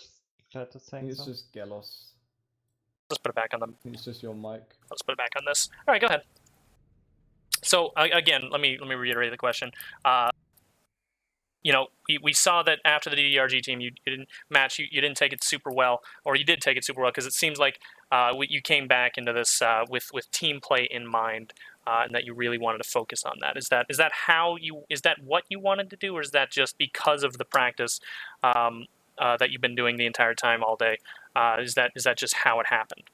chat is I saying think it's so. just Gallows. Let's put it back on them. I think it's just your mic. Let's put it back on this. All right, go ahead. So again, let me reiterate the question. we saw that after the DDRG team, you didn't match, you didn't take it super well, or you did take it super well, because it seems like you came back into this with team play in mind, and that you really wanted to focus on that. Is that what you wanted to do, or is that just because of the practice that you've been doing the entire time all day? Is that just how it happened?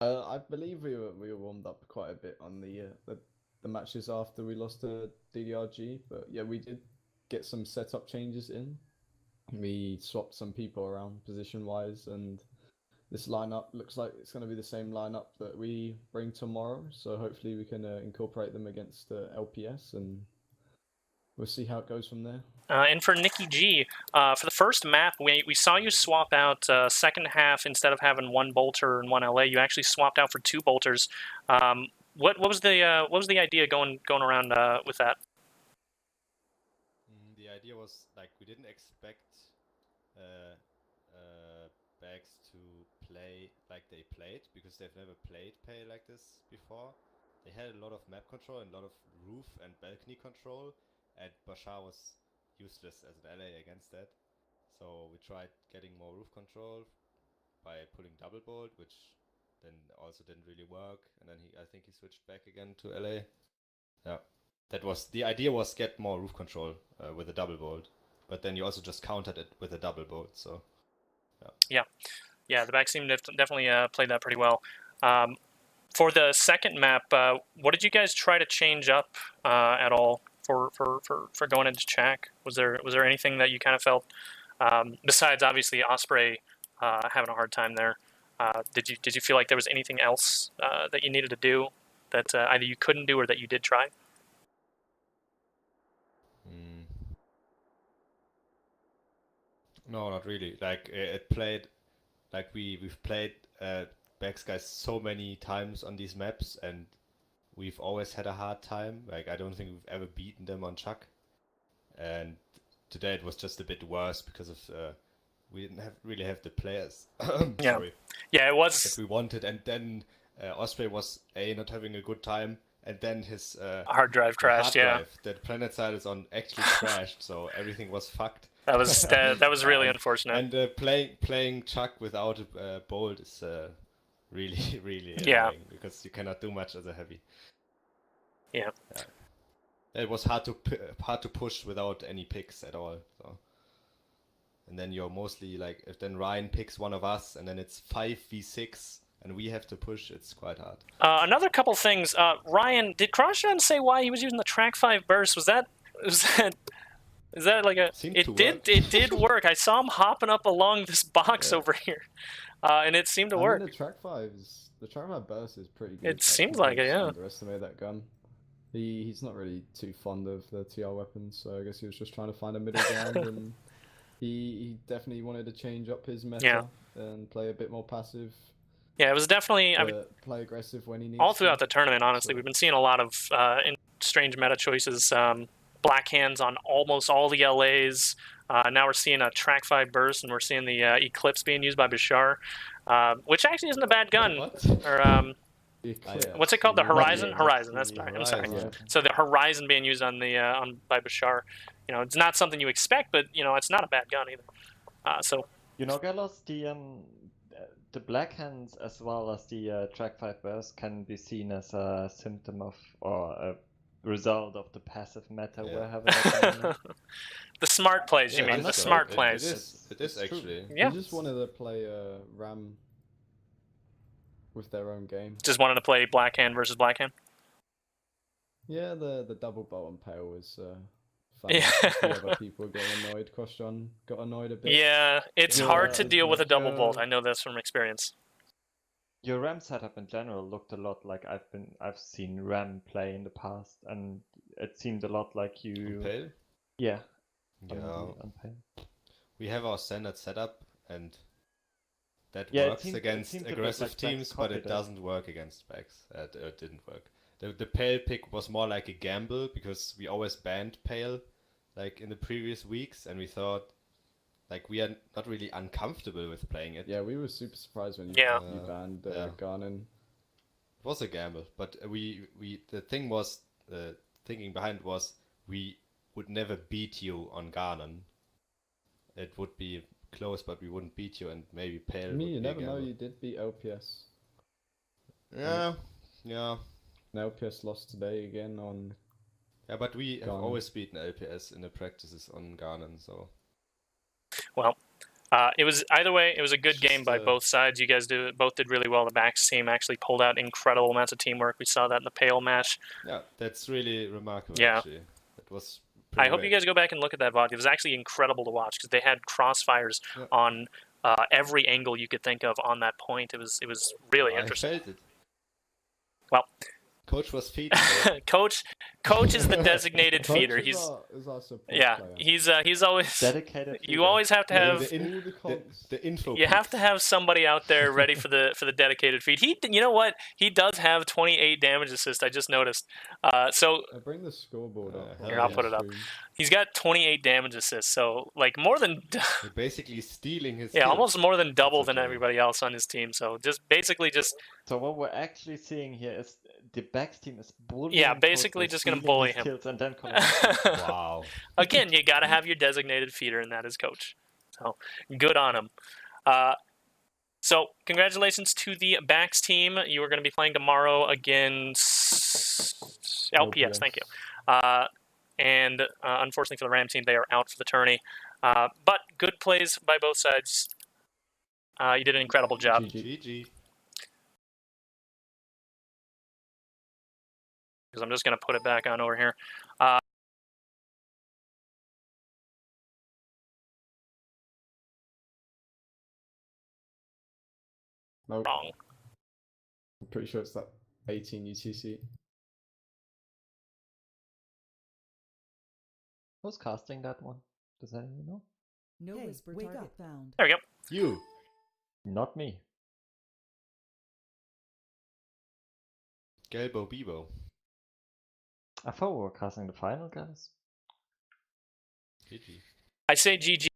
I believe we were warmed up quite a bit on the matches after we lost to DDRG, but yeah, we did get some setup changes in. We swapped some people around position-wise, and this lineup looks like it's going to be the same lineup that we bring tomorrow. So hopefully we can incorporate them against LPS, and we'll see how it goes from there. And for Nikki G, for the first map, we saw you swap out second half. Instead of having one bolter and one LA, you actually swapped out for two bolters. What was the idea going around with that? The idea was like we didn't expect BAX to play like they played, because they've never played pay like this before. They had a lot of map control and a lot of roof and balcony control, and Bashar was useless as an LA against that. So we tried getting more roof control by pulling double bolt, which then also didn't really work, and then I think he switched back again to LA. Yeah, that was the idea, was get more roof control with a double bolt, but then you also just countered it with a double bolt. So yeah, the BAX team definitely played that pretty well. For the second map, what did you guys try to change up at all for going into Chak? Was there anything that you kind of felt, besides obviously Osprey having a hard time there? Did you feel like there was anything else that you needed to do that either you couldn't do or that you did try? No, not really. Like it played, like we've played BAX guys so many times on these maps, and we've always had a hard time. Like I don't think we've ever beaten them on Chuck, and today it was just a bit worse because of we didn't really have the players. Yeah. Sorry. Yeah, it was That we wanted, and then Osprey was not having a good time, and then his hard drive crashed. hard drive that Planetside is on actually crashed, so everything was fucked. That was really unfortunate. And playing Chuck without a bolt is really Yeah. annoying, because you cannot do much as a heavy. Yeah. It was hard to push without any picks at all. So. And then you're mostly like, if then Ryan picks one of us, and then it's 5v6, and we have to push, it's quite hard. Another couple things. Ryan, did Crosshun say why he was using the Track 5 burst? Is that like a? It did work. I saw him hopping up along this box over here, and it seemed to work. The Track 5 burst is pretty good. It seems like it, yeah. Underestimate that gun. He's not really too fond of the TR weapons, so I guess he was just trying to find a middle ground, and he definitely wanted to change up his meta and play a bit more passive. Yeah, it was definitely play aggressive when he needs. All throughout the tournament, honestly, we've been seeing a lot of strange meta choices. Black hands on almost all the LAs. Now we're seeing a Track 5 burst, and we're seeing the Eclipse being used by Bashar, which actually isn't a bad gun. Or what's it called? The Horizon. Horizon. That's right. I'm sorry. Yeah. So the Horizon being used on the by Bashar, it's not something you expect, but it's not a bad gun either. So Galos, the black hands as well as the Track 5 burst can be seen as a symptom of, or a result of, the passive meta we're having. The smart plays, you mean? The smart plays. It is actually. Yeah. They just wanted to play Ram with their own game. Just wanted to play black hand versus black hand. Yeah, the double bolt and pale was fun. Yeah. Other people getting annoyed. Crosshun got annoyed a bit. Yeah, it's hard to deal with a double bolt. I know this from experience. Your RAM setup in general looked a lot like I've seen RAM play in the past, and it seemed a lot like you. Pale? Yeah. Yeah. On Pale. We have our standard setup, and that Yeah, works against aggressive teams, but it doesn't work against BAX. It didn't work. The Pale pick was more like a gamble, because we always banned Pale, like in the previous weeks, and we thought, like, we are not really uncomfortable with playing it. Yeah, we were super surprised when you banned Garnin. It was a gamble, but the thing was, thinking behind was, we would never beat you on Ganon. It would be close, but we wouldn't beat you, and maybe Pale. I mean, you would be a never know. gamble. You did beat LPS. Yeah, yeah. And LPS lost today again on. Yeah, but we have Ganon. always beaten LPS in the practices on Ganon, so. Well, it was either way. It was a good game by Just, both sides. You guys both did really well. The BAX team actually pulled out incredible amounts of teamwork. We saw that in the Pale match. Yeah, that's really remarkable. Yeah. Actually, that was. I hope you guys go back and look at that VOD. It was actually incredible to watch because they had crossfires on every angle you could think of on that point. It was really interesting. I felt it. Well, Coach was feeding. Coach is the designated feeder. Coach is our support he's player. he's always Dedicated. You always have to have the info. you have to have somebody out there ready for the dedicated feed. You know what? He does have 28 damage assist. I just noticed. So I bring the scoreboard up. Here, I'll put it up. He's got 28 damage assists. So like more than You're basically stealing his. almost more than double than okay. everybody else on his team. So basically So what we're actually seeing here is the BAX team is bullying. Yeah, Coach basically by just gonna stealing bully his him. kills and then Wow. Again, you got to have your designated feeder, and that is Coach. So good on him. So congratulations to the BAX team. You are going to be playing tomorrow against LPS. Thank you. And unfortunately for the Ram team, they are out for the tourney. But good plays by both sides. You did an incredible job. GG. Because I'm just going to put it back on over here. Nope. Wrong. I'm pretty sure it's that 18 UTC. Who's casting that one? Does anyone know? No whisper target found. There we go. You. Not me. Gelbo Bibo. I thought we were casting the final, guys. GG. I say GG